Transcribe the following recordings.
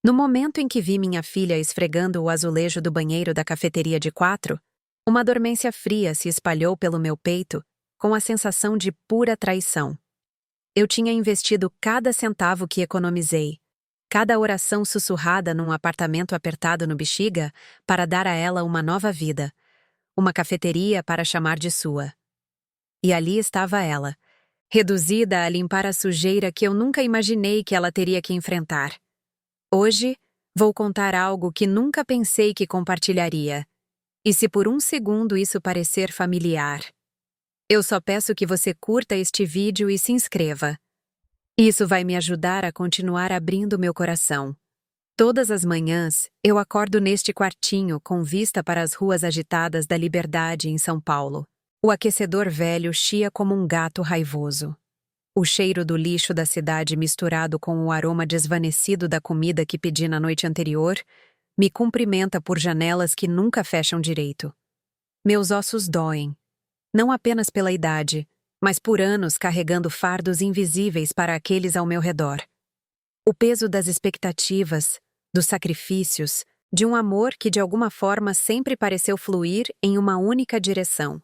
No momento em que vi minha filha esfregando o azulejo do banheiro da cafeteria de 4, uma dormência fria se espalhou pelo meu peito, com a sensação de pura traição. Eu tinha investido cada centavo que economizei, cada oração sussurrada num apartamento apertado no Bexiga, para dar a ela uma nova vida, uma cafeteria para chamar de sua. E ali estava ela, reduzida a limpar a sujeira que eu nunca imaginei que ela teria que enfrentar. Hoje, vou contar algo que nunca pensei que compartilharia. E se por um segundo isso parecer familiar, eu só peço que você curta este vídeo e se inscreva. Isso vai me ajudar a continuar abrindo meu coração. Todas as manhãs, eu acordo neste quartinho com vista para as ruas agitadas da Liberdade em São Paulo. O aquecedor velho chia como um gato raivoso. O cheiro do lixo da cidade misturado com o aroma desvanecido da comida que pedi na noite anterior me cumprimenta por janelas que nunca fecham direito. Meus ossos doem, não apenas pela idade, mas por anos carregando fardos invisíveis para aqueles ao meu redor. O peso das expectativas, dos sacrifícios, de um amor que de alguma forma sempre pareceu fluir em uma única direção.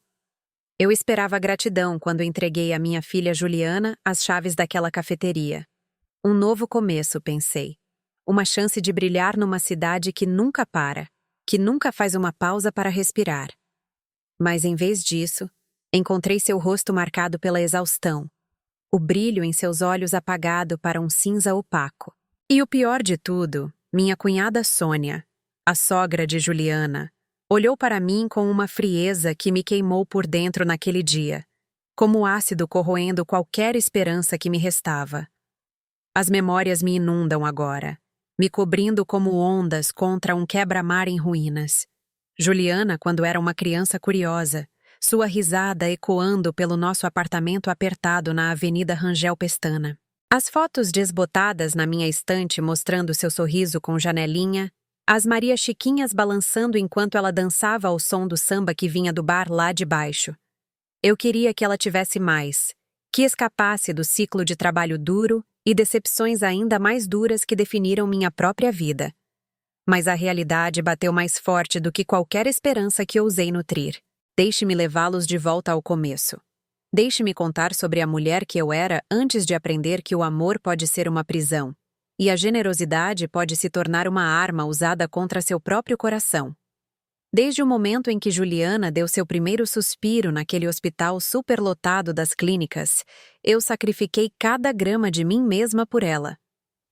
Eu esperava gratidão quando entreguei à minha filha Juliana as chaves daquela cafeteria. Um novo começo, pensei. Uma chance de brilhar numa cidade que nunca para, que nunca faz uma pausa para respirar. Mas em vez disso, encontrei seu rosto marcado pela exaustão, o brilho em seus olhos apagado para um cinza opaco. E o pior de tudo, minha cunhada Sônia, a sogra de Juliana, olhou para mim com uma frieza que me queimou por dentro naquele dia, como ácido corroendo qualquer esperança que me restava. As memórias me inundam agora, me cobrindo como ondas contra um quebra-mar em ruínas. Juliana, quando era uma criança curiosa, sua risada ecoando pelo nosso apartamento apertado na Avenida Rangel Pestana. As fotos desbotadas na minha estante mostrando seu sorriso com janelinha, as Maria Chiquinhas balançando enquanto ela dançava ao som do samba que vinha do bar lá de baixo. Eu queria que ela tivesse mais, que escapasse do ciclo de trabalho duro e decepções ainda mais duras que definiram minha própria vida. Mas a realidade bateu mais forte do que qualquer esperança que ousei nutrir. Deixe-me levá-los de volta ao começo. Deixe-me contar sobre a mulher que eu era antes de aprender que o amor pode ser uma prisão, e a generosidade pode se tornar uma arma usada contra seu próprio coração. Desde o momento em que Juliana deu seu primeiro suspiro naquele hospital superlotado das clínicas, eu sacrifiquei cada grama de mim mesma por ela.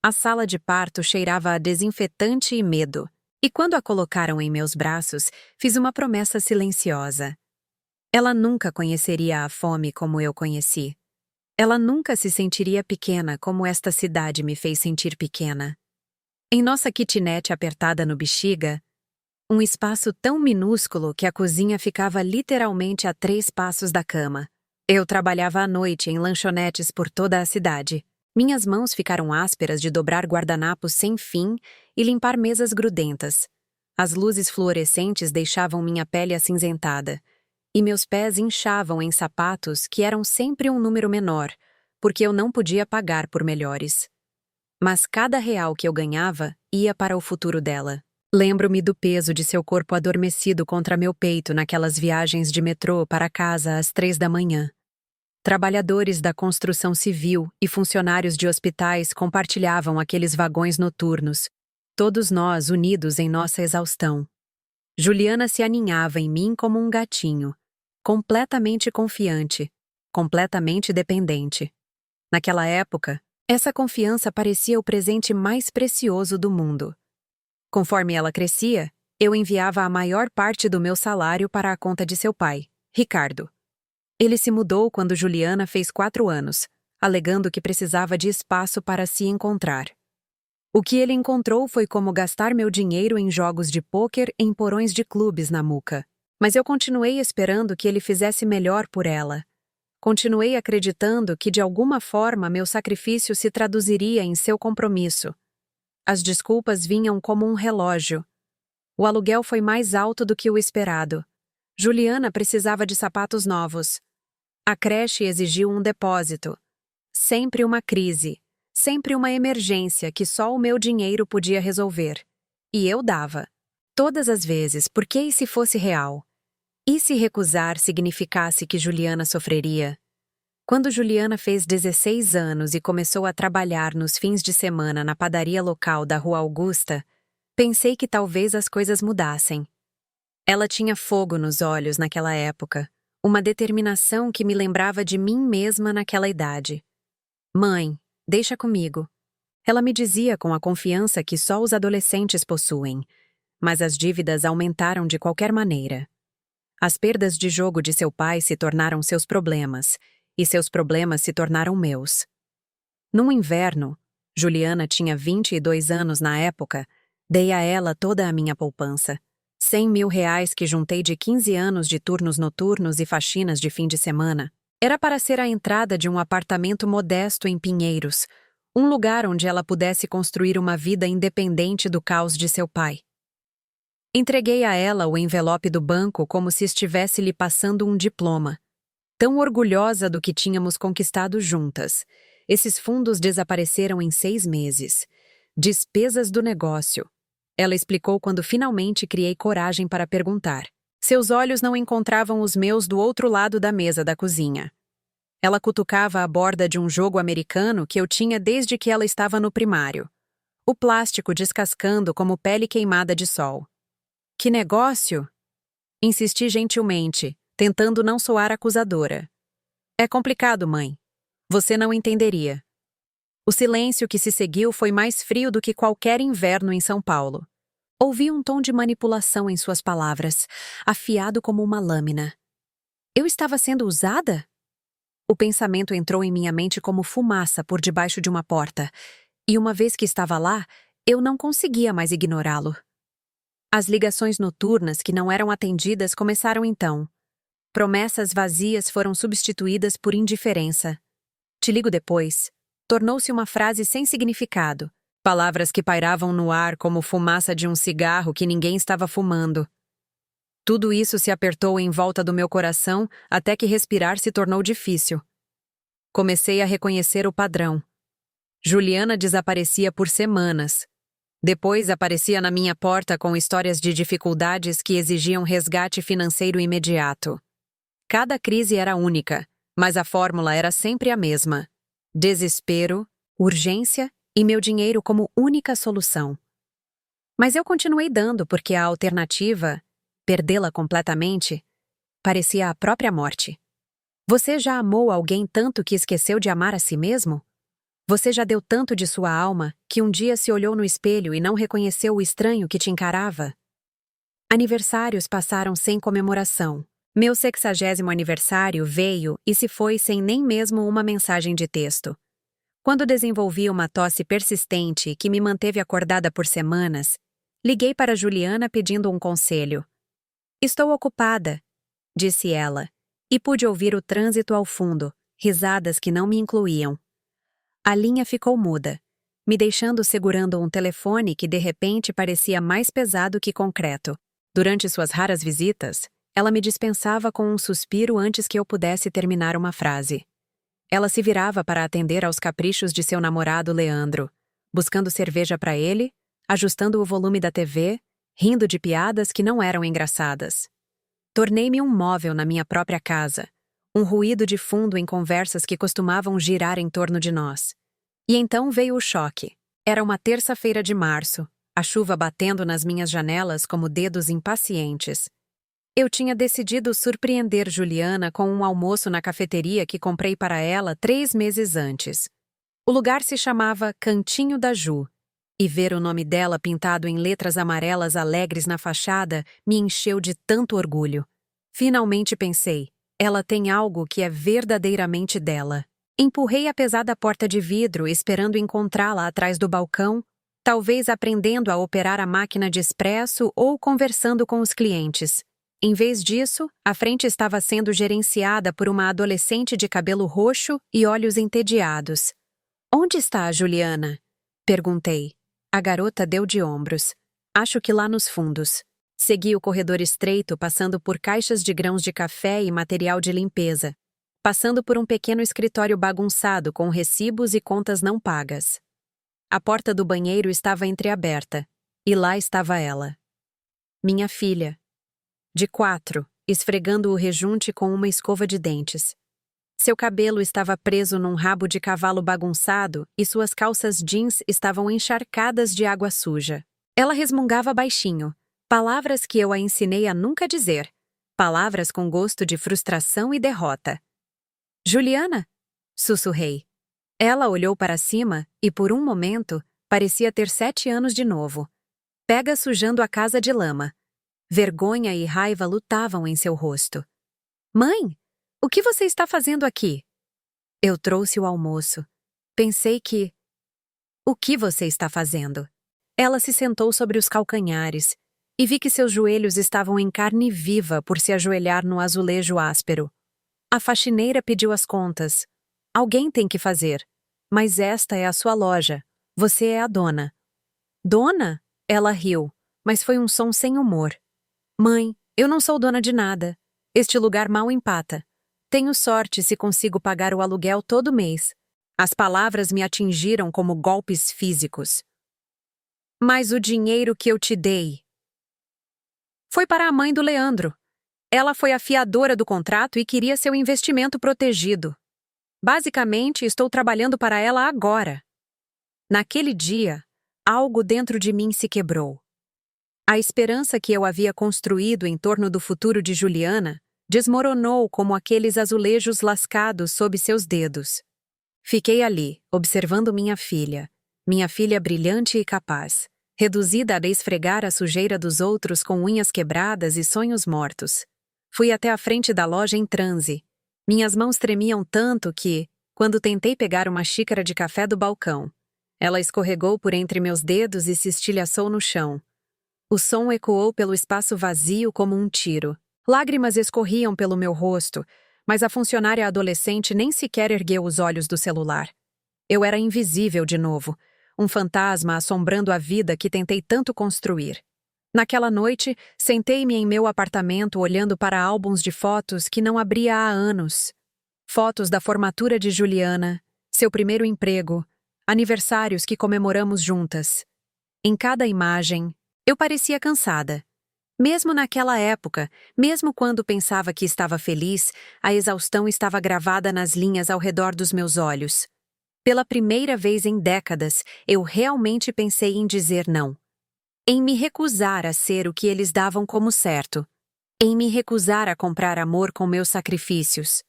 A sala de parto cheirava a desinfetante e medo, e quando a colocaram em meus braços, fiz uma promessa silenciosa. Ela nunca conheceria a fome como eu conheci. Ela nunca se sentiria pequena como esta cidade me fez sentir pequena. Em nossa kitnet apertada no Bexiga, um espaço tão minúsculo que a cozinha ficava literalmente a 3 passos da cama. Eu trabalhava à noite em lanchonetes por toda a cidade. Minhas mãos ficaram ásperas de dobrar guardanapos sem fim e limpar mesas grudentas. As luzes fluorescentes deixavam minha pele acinzentada, e meus pés inchavam em sapatos que eram sempre um número menor, porque eu não podia pagar por melhores. Mas cada real que eu ganhava ia para o futuro dela. Lembro-me do peso de seu corpo adormecido contra meu peito naquelas viagens de metrô para casa às 3 da manhã. Trabalhadores da construção civil e funcionários de hospitais compartilhavam aqueles vagões noturnos, todos nós unidos em nossa exaustão. Juliana se aninhava em mim como um gatinho, completamente confiante, completamente dependente. Naquela época, essa confiança parecia o presente mais precioso do mundo. Conforme ela crescia, eu enviava a maior parte do meu salário para a conta de seu pai, Ricardo. Ele se mudou quando Juliana fez 4 anos, alegando que precisava de espaço para se encontrar. O que ele encontrou foi como gastar meu dinheiro em jogos de pôquer em porões de clubes na Muca. Mas eu continuei esperando que ele fizesse melhor por ela. Continuei acreditando que de alguma forma meu sacrifício se traduziria em seu compromisso. As desculpas vinham como um relógio. O aluguel foi mais alto do que o esperado. Juliana precisava de sapatos novos. A creche exigiu um depósito. Sempre uma crise. Sempre uma emergência que só o meu dinheiro podia resolver. E eu dava. Todas as vezes, porque e se fosse real? E se recusar significasse que Juliana sofreria? Quando Juliana fez 16 anos e começou a trabalhar nos fins de semana na padaria local da Rua Augusta, pensei que talvez as coisas mudassem. Ela tinha fogo nos olhos naquela época, uma determinação que me lembrava de mim mesma naquela idade. Mãe, deixa comigo. Ela me dizia com a confiança que só os adolescentes possuem, mas as dívidas aumentaram de qualquer maneira. As perdas de jogo de seu pai se tornaram seus problemas, e seus problemas se tornaram meus. Num inverno, Juliana tinha 22 anos na época, dei a ela toda a minha poupança. R$ 100.000 que juntei de 15 anos de turnos noturnos e faxinas de fim de semana. Era para ser a entrada de um apartamento modesto em Pinheiros, um lugar onde ela pudesse construir uma vida independente do caos de seu pai. Entreguei a ela o envelope do banco como se estivesse lhe passando um diploma. Tão orgulhosa do que tínhamos conquistado juntas. Esses fundos desapareceram em 6 meses. Despesas do negócio. Ela explicou quando finalmente criei coragem para perguntar. Seus olhos não encontravam os meus do outro lado da mesa da cozinha. Ela cutucava a borda de um jogo americano que eu tinha desde que ela estava no primário. O plástico descascando como pele queimada de sol. Que negócio? Insisti gentilmente, tentando não soar acusadora. É complicado, mãe. Você não entenderia. O silêncio que se seguiu foi mais frio do que qualquer inverno em São Paulo. Ouvi um tom de manipulação em suas palavras, afiado como uma lâmina. Eu estava sendo usada? O pensamento entrou em minha mente como fumaça por debaixo de uma porta, e uma vez que estava lá, eu não conseguia mais ignorá-lo. As ligações noturnas que não eram atendidas começaram então. Promessas vazias foram substituídas por indiferença. Te ligo depois. Tornou-se uma frase sem significado. Palavras que pairavam no ar como fumaça de um cigarro que ninguém estava fumando. Tudo isso se apertou em volta do meu coração até que respirar se tornou difícil. Comecei a reconhecer o padrão. Juliana desaparecia por semanas. Depois aparecia na minha porta com histórias de dificuldades que exigiam resgate financeiro imediato. Cada crise era única, mas a fórmula era sempre a mesma. Desespero, urgência e meu dinheiro como única solução. Mas eu continuei dando porque a alternativa, perdê-la completamente, parecia a própria morte. Você já amou alguém tanto que esqueceu de amar a si mesmo? Você já deu tanto de sua alma que um dia se olhou no espelho e não reconheceu o estranho que te encarava? Aniversários passaram sem comemoração. Meu 60º aniversário veio e se foi sem nem mesmo uma mensagem de texto. Quando desenvolvi uma tosse persistente que me manteve acordada por semanas, liguei para Juliana pedindo um conselho. Estou ocupada, disse ela, e pude ouvir o trânsito ao fundo, risadas que não me incluíam. A linha ficou muda, me deixando segurando um telefone que de repente parecia mais pesado que concreto. Durante suas raras visitas, ela me dispensava com um suspiro antes que eu pudesse terminar uma frase. Ela se virava para atender aos caprichos de seu namorado Leandro, buscando cerveja para ele, ajustando o volume da TV, rindo de piadas que não eram engraçadas. Tornei-me um móvel na minha própria casa, um ruído de fundo em conversas que costumavam girar em torno de nós. E então veio o choque. Era uma terça-feira de março, a chuva batendo nas minhas janelas como dedos impacientes. Eu tinha decidido surpreender Juliana com um almoço na cafeteria que comprei para ela 3 meses antes. O lugar se chamava Cantinho da Ju, e ver o nome dela pintado em letras amarelas alegres na fachada me encheu de tanto orgulho. Finalmente pensei, ela tem algo que é verdadeiramente dela. Empurrei a pesada porta de vidro esperando encontrá-la atrás do balcão, talvez aprendendo a operar a máquina de expresso ou conversando com os clientes. Em vez disso, a frente estava sendo gerenciada por uma adolescente de cabelo roxo e olhos entediados. Onde está a Juliana? Perguntei. A garota deu de ombros. Acho que lá nos fundos. Segui o corredor estreito passando por caixas de grãos de café e material de limpeza. passando por um pequeno escritório bagunçado com recibos e contas não pagas. A porta do banheiro estava entreaberta, e lá estava ela. Minha filha, de 4, esfregando o rejunte com uma escova de dentes. Seu cabelo estava preso num rabo de cavalo bagunçado e suas calças jeans estavam encharcadas de água suja. Ela resmungava baixinho, palavras que eu a ensinei a nunca dizer, palavras com gosto de frustração e derrota. Juliana? Sussurrei. Ela olhou para cima e, por um momento, parecia ter 7 anos de novo. Pega sujando a casa de lama. Vergonha e raiva lutavam em seu rosto. Mãe, o que você está fazendo aqui? Eu trouxe o almoço. Pensei que... O que você está fazendo? Ela se sentou sobre os calcanhares e vi que seus joelhos estavam em carne viva por se ajoelhar no azulejo áspero. A faxineira pediu as contas. Alguém tem que fazer. Mas esta é a sua loja. Você é a dona. Dona? Ela riu, mas foi um som sem humor. Mãe, eu não sou dona de nada. Este lugar mal empata. Tenho sorte se consigo pagar o aluguel todo mês. As palavras me atingiram como golpes físicos. Mas o dinheiro que eu te dei foi para a mãe do Leandro. Ela foi a fiadora do contrato e queria seu investimento protegido. Basicamente, estou trabalhando para ela agora. Naquele dia, algo dentro de mim se quebrou. A esperança que eu havia construído em torno do futuro de Juliana desmoronou como aqueles azulejos lascados sob seus dedos. Fiquei ali, observando minha filha brilhante e capaz, reduzida a esfregar a sujeira dos outros com unhas quebradas e sonhos mortos. Fui até a frente da loja em transe. Minhas mãos tremiam tanto que, quando tentei pegar uma xícara de café do balcão, ela escorregou por entre meus dedos e se estilhaçou no chão. O som ecoou pelo espaço vazio como um tiro. Lágrimas escorriam pelo meu rosto, mas a funcionária adolescente nem sequer ergueu os olhos do celular. Eu era invisível de novo, um fantasma assombrando a vida que tentei tanto construir. Naquela noite, sentei-me em meu apartamento olhando para álbuns de fotos que não abria há anos. Fotos da formatura de Juliana, seu primeiro emprego, aniversários que comemoramos juntas. Em cada imagem, eu parecia cansada. Mesmo naquela época, mesmo quando pensava que estava feliz, a exaustão estava gravada nas linhas ao redor dos meus olhos. Pela primeira vez em décadas, eu realmente pensei em dizer não. Em me recusar a ser o que eles davam como certo. Em me recusar a comprar amor com meus sacrifícios.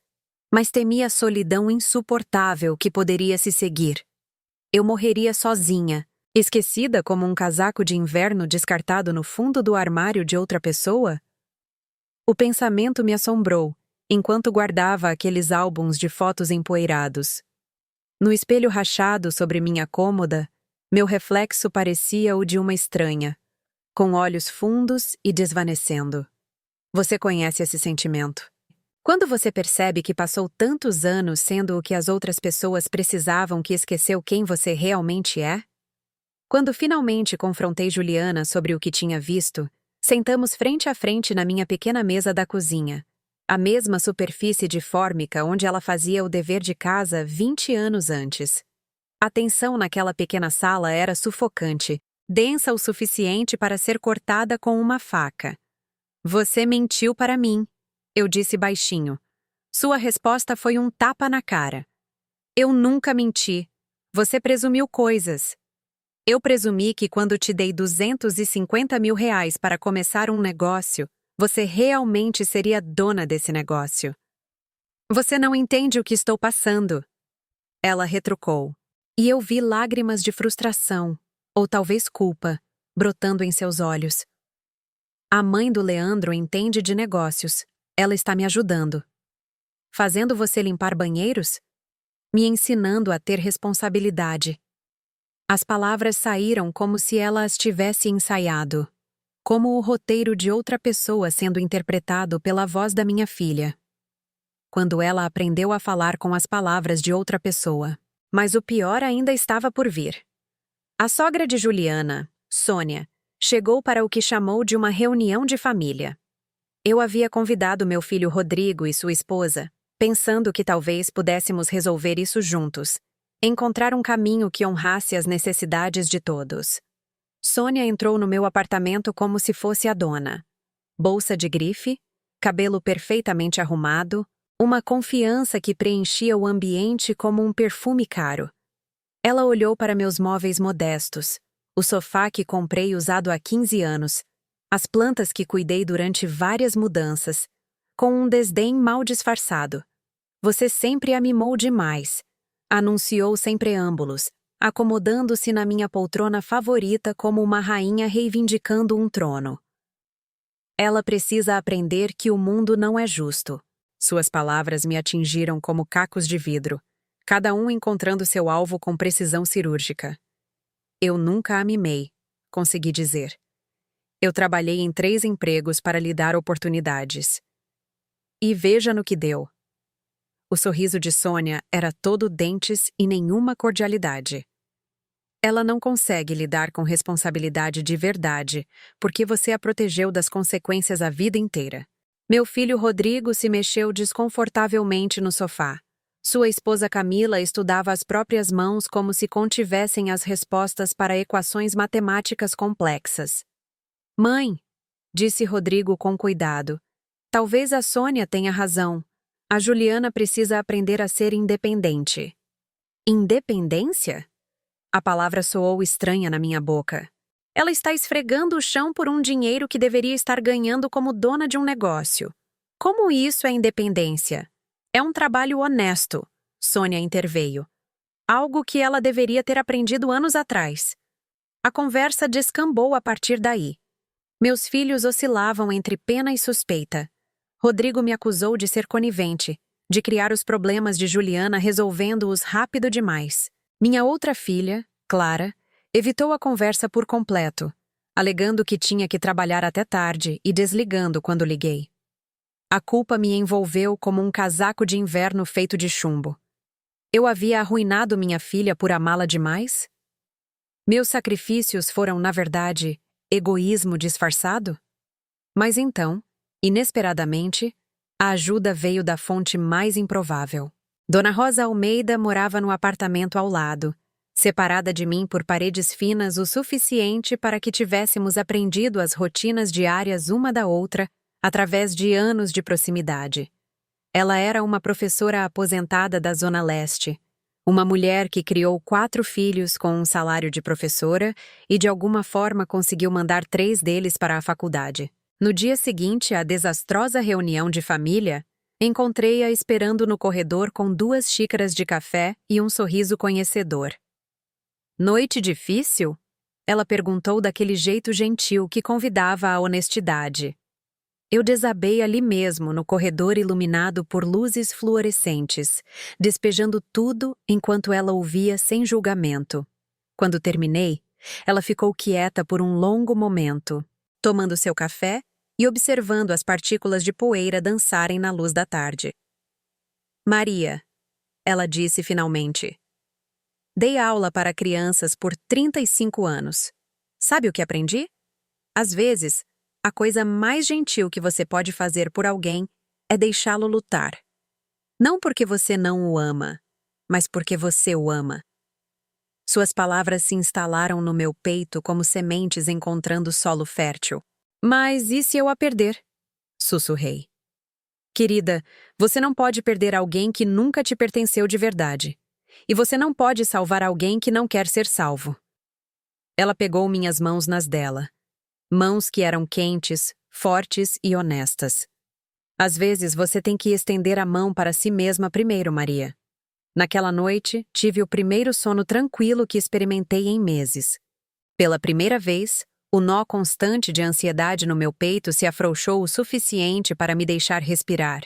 Mas temia a solidão insuportável que poderia se seguir. Eu morreria sozinha, esquecida como um casaco de inverno descartado no fundo do armário de outra pessoa? O pensamento me assombrou, enquanto guardava aqueles álbuns de fotos empoeirados. No espelho rachado sobre minha cômoda, meu reflexo parecia o de uma estranha, com olhos fundos e desvanecendo. Você conhece esse sentimento. Quando você percebe que passou tantos anos sendo o que as outras pessoas precisavam que esqueceu quem você realmente é? Quando finalmente confrontei Juliana sobre o que tinha visto, sentamos frente a frente na minha pequena mesa da cozinha, a mesma superfície de fórmica onde ela fazia o dever de casa 20 anos antes. A tensão naquela pequena sala era sufocante, densa o suficiente para ser cortada com uma faca. Você mentiu para mim, eu disse baixinho. Sua resposta foi um tapa na cara. Eu nunca menti. Você presumiu coisas. Eu presumi que quando te dei R$250 mil para começar um negócio, você realmente seria dona desse negócio. Você não entende o que estou passando. Ela retrucou. E eu vi lágrimas de frustração, ou talvez culpa, brotando em seus olhos. A mãe do Leandro entende de negócios. Ela está me ajudando. Fazendo você limpar banheiros? Me ensinando a ter responsabilidade. As palavras saíram como se ela as tivesse ensaiado. Como o roteiro de outra pessoa sendo interpretado pela voz da minha filha. Quando ela aprendeu a falar com as palavras de outra pessoa. Mas o pior ainda estava por vir. A sogra de Juliana, Sônia, chegou para o que chamou de uma reunião de família. Eu havia convidado meu filho Rodrigo e sua esposa, pensando que talvez pudéssemos resolver isso juntos, encontrar um caminho que honrasse as necessidades de todos. Sônia entrou no meu apartamento como se fosse a dona. Bolsa de grife, cabelo perfeitamente arrumado, uma confiança que preenchia o ambiente como um perfume caro. Ela olhou para meus móveis modestos, o sofá que comprei usado há 15 anos, as plantas que cuidei durante várias mudanças, com um desdém mal disfarçado. Você sempre a mimou demais, anunciou sem preâmbulos, acomodando-se na minha poltrona favorita como uma rainha reivindicando um trono. Ela precisa aprender que o mundo não é justo. Suas palavras me atingiram como cacos de vidro, cada um encontrando seu alvo com precisão cirúrgica. Eu nunca a mimei, consegui dizer. Eu trabalhei em 3 empregos para lhe dar oportunidades. E veja no que deu. O sorriso de Sônia era todo dentes e nenhuma cordialidade. Ela não consegue lidar com responsabilidade de verdade, porque você a protegeu das consequências a vida inteira. Meu filho Rodrigo se mexeu desconfortavelmente no sofá. Sua esposa Camila estudava as próprias mãos como se contivessem as respostas para equações matemáticas complexas. Mãe, disse Rodrigo com cuidado, talvez a Sônia tenha razão. A Juliana precisa aprender a ser independente. Independência? A palavra soou estranha na minha boca. Ela está esfregando o chão por um dinheiro que deveria estar ganhando como dona de um negócio. Como isso é independência? É um trabalho honesto, Sônia interveio. Algo que ela deveria ter aprendido anos atrás. A conversa descambou a partir daí. Meus filhos oscilavam entre pena e suspeita. Rodrigo me acusou de ser conivente, de criar os problemas de Juliana resolvendo-os rápido demais. Minha outra filha, Clara, evitou a conversa por completo, alegando que tinha que trabalhar até tarde e desligando quando liguei. A culpa me envolveu como um casaco de inverno feito de chumbo. Eu havia arruinado minha filha por amá-la demais? Meus sacrifícios foram, na verdade, egoísmo disfarçado? Mas então, inesperadamente, a ajuda veio da fonte mais improvável. Dona Rosa Almeida morava no apartamento ao lado, separada de mim por paredes finas o suficiente para que tivéssemos aprendido as rotinas diárias uma da outra através de anos de proximidade. Ela era uma professora aposentada da Zona Leste, uma mulher que criou 4 filhos com um salário de professora e de alguma forma conseguiu mandar 3 deles para a faculdade. No dia seguinte à desastrosa reunião de família, encontrei-a esperando no corredor com 2 xícaras de café e um sorriso conhecedor. Noite difícil? Ela perguntou daquele jeito gentil que convidava à honestidade. Eu desabei ali mesmo, no corredor iluminado por luzes fluorescentes, despejando tudo enquanto ela ouvia sem julgamento. Quando terminei, ela ficou quieta por um longo momento, tomando seu café e observando as partículas de poeira dançarem na luz da tarde. Maria, ela disse finalmente. Dei aula para crianças por 35 anos. Sabe o que aprendi? Às vezes, a coisa mais gentil que você pode fazer por alguém é deixá-lo lutar. Não porque você não o ama, mas porque você o ama. Suas palavras se instalaram no meu peito como sementes encontrando solo fértil. Mas e se eu a perder? Sussurrei. Querida, você não pode perder alguém que nunca te pertenceu de verdade. E você não pode salvar alguém que não quer ser salvo. Ela pegou minhas mãos nas dela. Mãos que eram quentes, fortes e honestas. Às vezes você tem que estender a mão para si mesma primeiro, Maria. Naquela noite, tive o primeiro sono tranquilo que experimentei em meses. Pela primeira vez, o nó constante de ansiedade no meu peito se afrouxou o suficiente para me deixar respirar.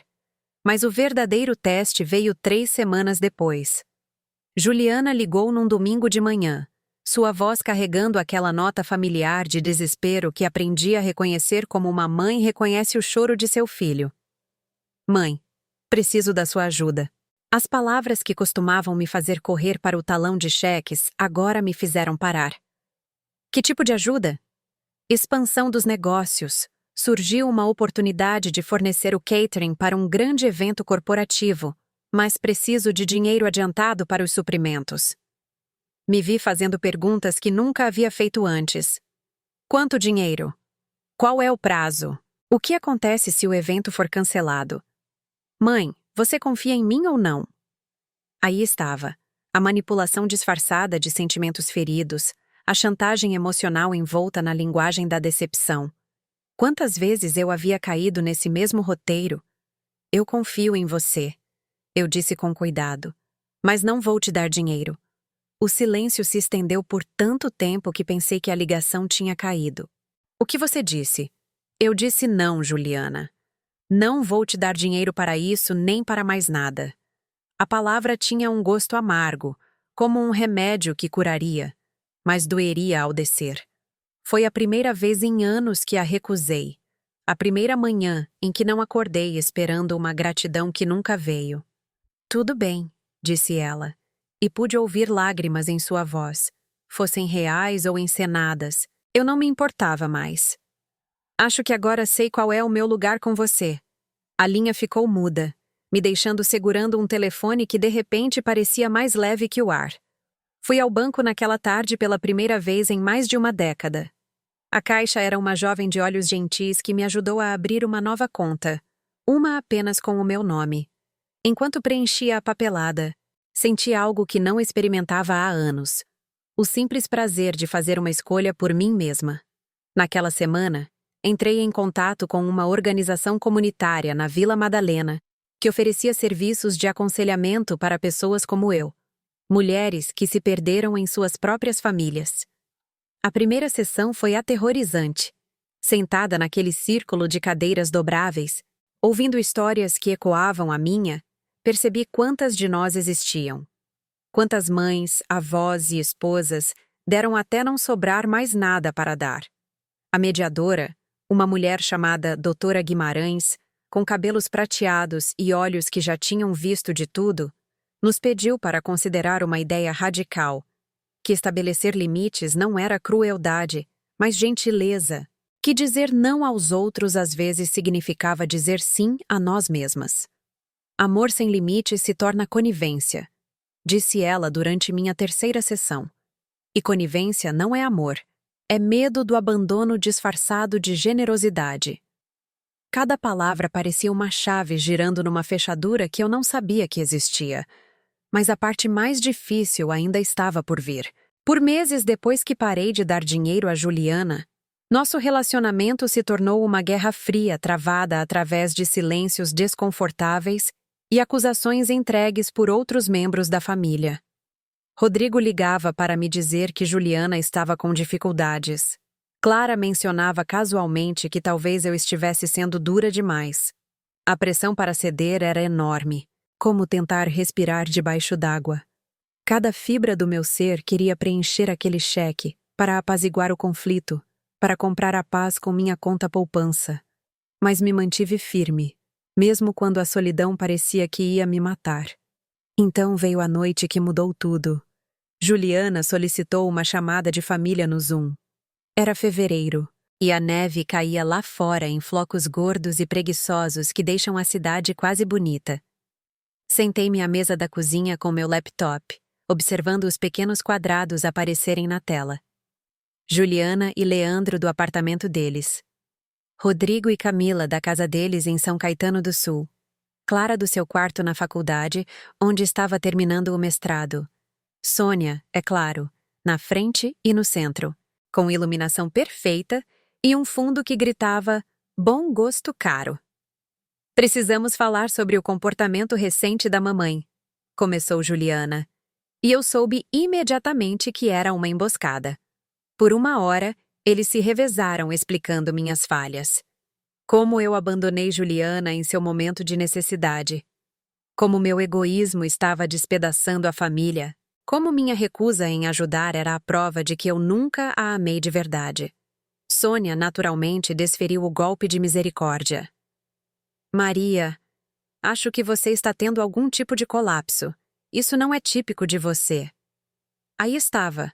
Mas o verdadeiro teste veio 3 semanas depois. Juliana ligou num domingo de manhã, sua voz carregando aquela nota familiar de desespero que aprendi a reconhecer como uma mãe reconhece o choro de seu filho. Mãe, preciso da sua ajuda. As palavras que costumavam me fazer correr para o talão de cheques agora me fizeram parar. Que tipo de ajuda? Expansão dos negócios, Surgiu uma oportunidade de fornecer o catering para um grande evento corporativo, mas preciso de dinheiro adiantado para os suprimentos. Me vi fazendo perguntas que nunca havia feito antes. Quanto dinheiro? Qual é o prazo? O que acontece se o evento for cancelado? Mãe, você confia em mim ou não? Aí estava, a manipulação disfarçada de sentimentos feridos, a chantagem emocional envolta na linguagem da decepção. Quantas vezes eu havia caído nesse mesmo roteiro? Eu confio em você, eu disse com cuidado, mas não vou te dar dinheiro. O silêncio se estendeu por tanto tempo que pensei que a ligação tinha caído. O que você disse? Eu disse não, Juliana. Não vou te dar dinheiro para isso nem para mais nada. A palavra tinha um gosto amargo, como um remédio que curaria, mas doeria ao descer. Foi a primeira vez em anos que a recusei. A primeira manhã em que não acordei esperando uma gratidão que nunca veio. Tudo bem, disse ela, e pude ouvir lágrimas em sua voz. Fossem reais ou encenadas, eu não me importava mais. Acho que agora sei qual é o meu lugar com você. A linha ficou muda, me deixando segurando um telefone que de repente parecia mais leve que o ar. Fui ao banco naquela tarde pela primeira vez em mais de uma década. A caixa era uma jovem de olhos gentis que me ajudou a abrir uma nova conta, uma apenas com o meu nome. Enquanto preenchia a papelada, senti algo que não experimentava há anos. O simples prazer de fazer uma escolha por mim mesma. Naquela semana, entrei em contato com uma organização comunitária na Vila Madalena, que oferecia serviços de aconselhamento para pessoas como eu, mulheres que se perderam em suas próprias famílias. A primeira sessão foi aterrorizante. Sentada naquele círculo de cadeiras dobráveis, ouvindo histórias que ecoavam a minha, percebi quantas de nós existiam. Quantas mães, avós e esposas deram até não sobrar mais nada para dar. A mediadora, uma mulher chamada Doutora Guimarães, com cabelos prateados e olhos que já tinham visto de tudo, nos pediu para considerar uma ideia radical, que estabelecer limites não era crueldade, mas gentileza, que dizer não aos outros às vezes significava dizer sim a nós mesmas. Amor sem limites se torna conivência, disse ela durante minha terceira sessão. E conivência não é amor, é medo do abandono disfarçado de generosidade. Cada palavra parecia uma chave girando numa fechadura que eu não sabia que existia. Mas a parte mais difícil ainda estava por vir. Por meses depois que parei de dar dinheiro a Juliana, nosso relacionamento se tornou uma guerra fria travada através de silêncios desconfortáveis e acusações entregues por outros membros da família. Rodrigo ligava para me dizer que Juliana estava com dificuldades. Clara mencionava casualmente que talvez eu estivesse sendo dura demais. A pressão para ceder era enorme, como tentar respirar debaixo d'água. Cada fibra do meu ser queria preencher aquele cheque para apaziguar o conflito, para comprar a paz com minha conta poupança. Mas me mantive firme, mesmo quando a solidão parecia que ia me matar. Então veio a noite que mudou tudo. Juliana solicitou uma chamada de família no Zoom. Era fevereiro, e a neve caía lá fora em flocos gordos e preguiçosos que deixam a cidade quase bonita. Sentei-me à mesa da cozinha com meu laptop, observando os pequenos quadrados aparecerem na tela. Juliana e Leandro do apartamento deles. Rodrigo e Camila da casa deles em São Caetano do Sul. Clara do seu quarto na faculdade, onde estava terminando o mestrado. Sônia, é claro, na frente e no centro, com iluminação perfeita e um fundo que gritava "Bom gosto caro". Precisamos falar sobre o comportamento recente da mamãe, começou Juliana. E eu soube imediatamente que era uma emboscada. Por uma hora, eles se revezaram explicando minhas falhas. Como eu abandonei Juliana em seu momento de necessidade. Como meu egoísmo estava despedaçando a família. Como minha recusa em ajudar era a prova de que eu nunca a amei de verdade. Sônia, naturalmente, desferiu o golpe de misericórdia. Maria, acho que você está tendo algum tipo de colapso. Isso não é típico de você. Aí estava,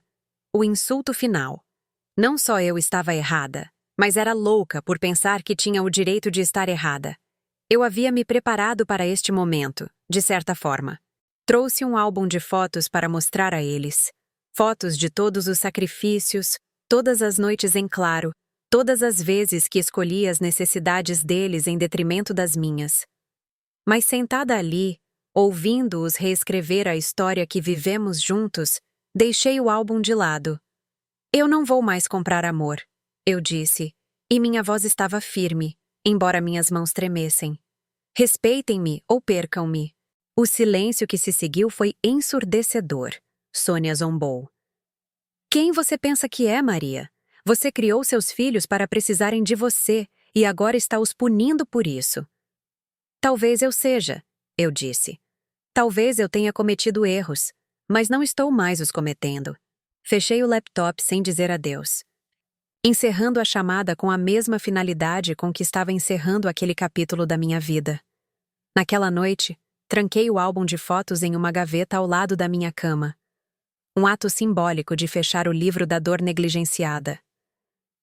o insulto final. Não só eu estava errada, mas era louca por pensar que tinha o direito de estar errada. Eu havia me preparado para este momento, de certa forma. Trouxe um álbum de fotos para mostrar a eles. Fotos de todos os sacrifícios, todas as noites em claro, todas as vezes que escolhi as necessidades deles em detrimento das minhas. Mas sentada ali, ouvindo-os reescrever a história que vivemos juntos, deixei o álbum de lado. Eu não vou mais comprar amor, eu disse, e minha voz estava firme, embora minhas mãos tremessem. Respeitem-me ou percam-me. O silêncio que se seguiu foi ensurdecedor. Sônia zombou. Quem você pensa que é, Maria? Você criou seus filhos para precisarem de você e agora está os punindo por isso. Talvez eu seja, eu disse. Talvez eu tenha cometido erros, mas não estou mais os cometendo. Fechei o laptop sem dizer adeus. Encerrando a chamada com a mesma finalidade com que estava encerrando aquele capítulo da minha vida. Naquela noite, tranquei o álbum de fotos em uma gaveta ao lado da minha cama. Um ato simbólico de fechar o livro da dor negligenciada.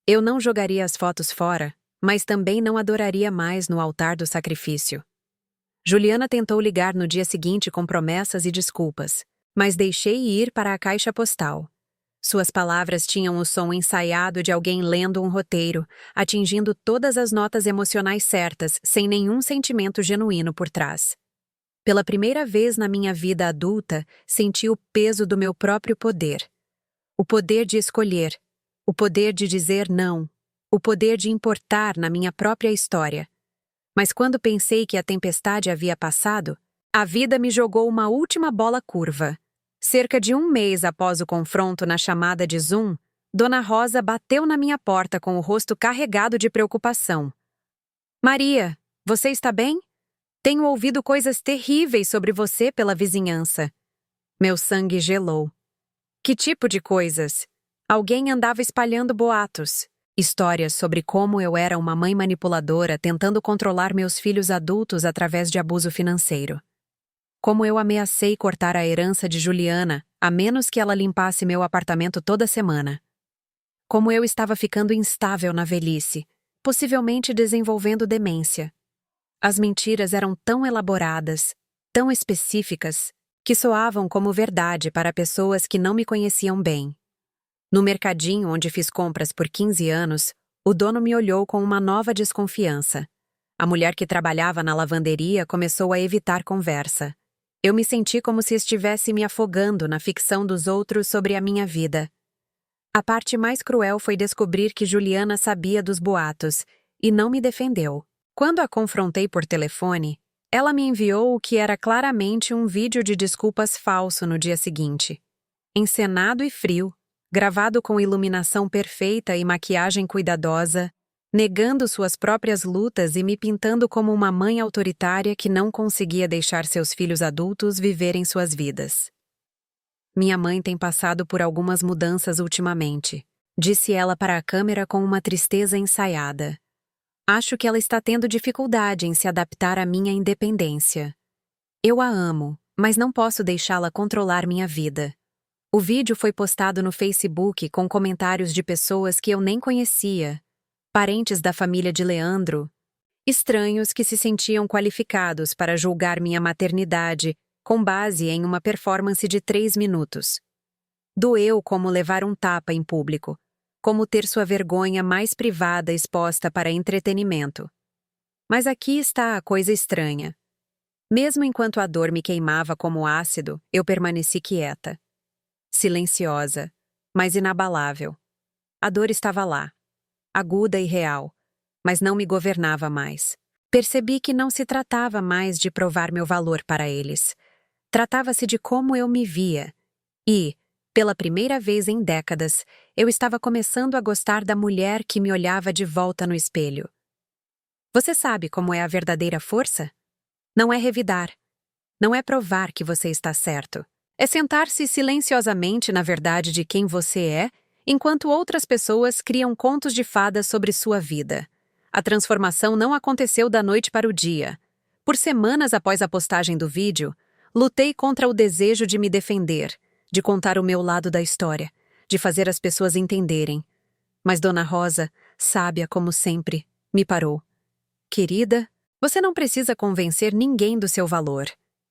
Eu não jogaria as fotos fora, mas também não adoraria mais no altar do sacrifício. Juliana tentou ligar no dia seguinte com promessas e desculpas, mas deixei ir para a caixa postal. Suas palavras tinham o som ensaiado de alguém lendo um roteiro, atingindo todas as notas emocionais certas, sem nenhum sentimento genuíno por trás. Pela primeira vez na minha vida adulta, senti o peso do meu próprio poder. O poder de escolher, o poder de dizer não, o poder de importar na minha própria história. Mas quando pensei que a tempestade havia passado, a vida me jogou uma última bola curva. Cerca de 1 mês após o confronto na chamada de Zoom, Dona Rosa bateu na minha porta com o rosto carregado de preocupação. Maria, você está bem? Tenho ouvido coisas terríveis sobre você pela vizinhança. Meu sangue gelou. Que tipo de coisas? Alguém andava espalhando boatos. Histórias sobre como eu era uma mãe manipuladora tentando controlar meus filhos adultos através de abuso financeiro. Como eu ameacei cortar a herança de Juliana, a menos que ela limpasse meu apartamento toda semana. Como eu estava ficando instável na velhice, possivelmente desenvolvendo demência. As mentiras eram tão elaboradas, tão específicas, que soavam como verdade para pessoas que não me conheciam bem. No mercadinho onde fiz compras por 15 anos, o dono me olhou com uma nova desconfiança. A mulher que trabalhava na lavanderia começou a evitar conversa. Eu me senti como se estivesse me afogando na ficção dos outros sobre a minha vida. A parte mais cruel foi descobrir que Juliana sabia dos boatos e não me defendeu. Quando a confrontei por telefone, ela me enviou o que era claramente um vídeo de desculpas falso no dia seguinte. Encenado e frio, gravado com iluminação perfeita e maquiagem cuidadosa, negando suas próprias lutas e me pintando como uma mãe autoritária que não conseguia deixar seus filhos adultos viverem suas vidas. Minha mãe tem passado por algumas mudanças ultimamente, disse ela para a câmera com uma tristeza ensaiada. Acho que ela está tendo dificuldade em se adaptar à minha independência. Eu a amo, mas não posso deixá-la controlar minha vida. O vídeo foi postado no Facebook com comentários de pessoas que eu nem conhecia, parentes da família de Leandro, estranhos que se sentiam qualificados para julgar minha maternidade com base em uma performance de 3 minutos. Doeu como levar um tapa em público, como ter sua vergonha mais privada exposta para entretenimento. Mas aqui está a coisa estranha. Mesmo enquanto a dor me queimava como ácido, eu permaneci quieta. Silenciosa, mas inabalável. A dor estava lá, aguda e real, mas não me governava mais. Percebi que não se tratava mais de provar meu valor para eles. Tratava-se de como eu me via. E, pela primeira vez em décadas, eu estava começando a gostar da mulher que me olhava de volta no espelho. Você sabe como é a verdadeira força? Não é revidar. Não é provar que você está certo. É sentar-se silenciosamente na verdade de quem você é, enquanto outras pessoas criam contos de fadas sobre sua vida. A transformação não aconteceu da noite para o dia. Por semanas após a postagem do vídeo, lutei contra o desejo de me defender, de contar o meu lado da história, de fazer as pessoas entenderem. Mas Dona Rosa sábia como sempre, me parou. Querida, você não precisa convencer ninguém do seu valor.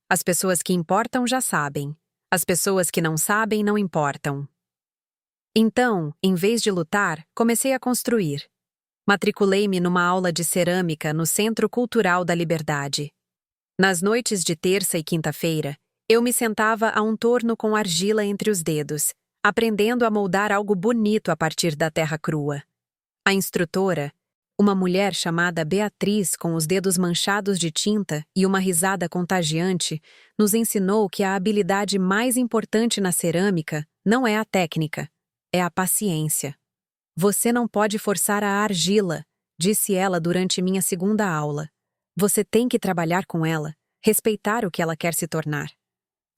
As pessoas que importam já sabem. As pessoas que não sabem não importam. Então, em vez de lutar, comecei a construir. Matriculei-me numa aula de cerâmica no Centro Cultural da Liberdade. Nas noites de terça e quinta-feira, eu me sentava a um torno com argila entre os dedos, aprendendo a moldar algo bonito a partir da terra crua. A instrutora, uma mulher chamada Beatriz com os dedos manchados de tinta e uma risada contagiante, nos ensinou que a habilidade mais importante na cerâmica não é a técnica, é a paciência. Você não pode forçar a argila, disse ela durante minha segunda aula. Você tem que trabalhar com ela, respeitar o que ela quer se tornar.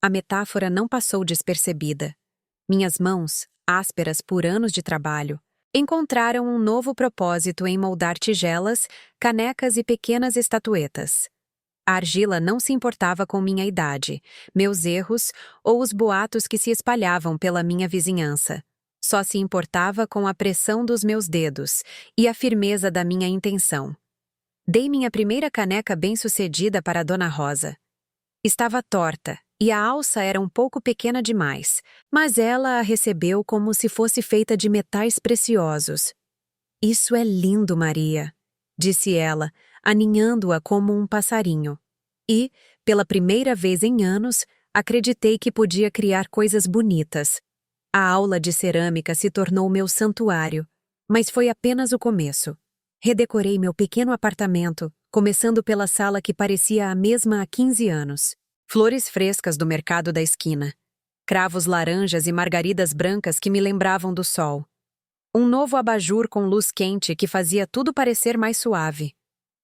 A metáfora não passou despercebida. Minhas mãos, ásperas por anos de trabalho, encontraram um novo propósito em moldar tigelas, canecas e pequenas estatuetas. A argila não se importava com minha idade, meus erros ou os boatos que se espalhavam pela minha vizinhança. Só se importava com a pressão dos meus dedos e a firmeza da minha intenção. Dei minha primeira caneca bem-sucedida para Dona Rosa. Estava torta e a alça era um pouco pequena demais, mas ela a recebeu como se fosse feita de metais preciosos. Isso é lindo, Maria, disse ela, aninhando-a como um passarinho. E, pela primeira vez em anos, acreditei que podia criar coisas bonitas. A aula de cerâmica se tornou meu santuário, mas foi apenas o começo. Redecorei meu pequeno apartamento, começando pela sala que parecia a mesma há 15 anos. Flores frescas do mercado da esquina. Cravos laranjas e margaridas brancas que me lembravam do sol. Um novo abajur com luz quente que fazia tudo parecer mais suave.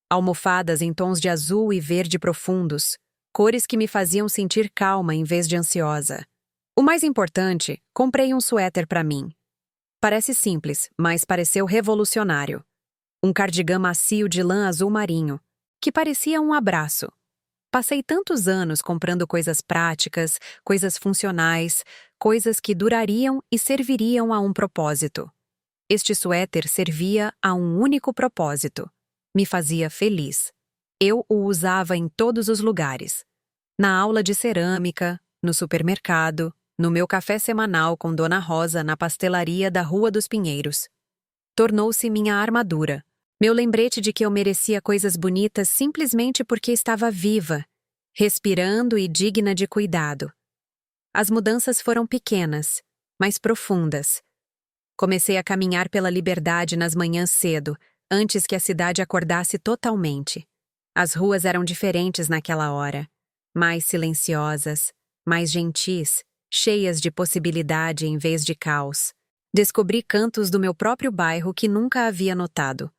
Almofadas em tons de azul e verde profundos, cores que me faziam sentir calma em vez de ansiosa. O mais importante, comprei um suéter para mim. Parece simples, mas pareceu revolucionário. Um cardigã macio de lã azul marinho, que parecia um abraço. Passei tantos anos comprando coisas práticas, coisas funcionais, coisas que durariam e serviriam a um propósito. Este suéter servia a um único propósito. Me fazia feliz. Eu o usava em todos os lugares. Na aula de cerâmica, no supermercado, no meu café semanal com Dona Rosa na pastelaria da Rua dos Pinheiros. Tornou-se minha armadura, meu lembrete de que eu merecia coisas bonitas simplesmente porque estava viva, respirando e digna de cuidado. As mudanças foram pequenas, mas profundas. Comecei a caminhar pela liberdade nas manhãs cedo, antes que a cidade acordasse totalmente. As ruas eram diferentes naquela hora, mais silenciosas, mais gentis, cheias de possibilidade em vez de caos. Descobri cantos do meu próprio bairro que nunca havia notado.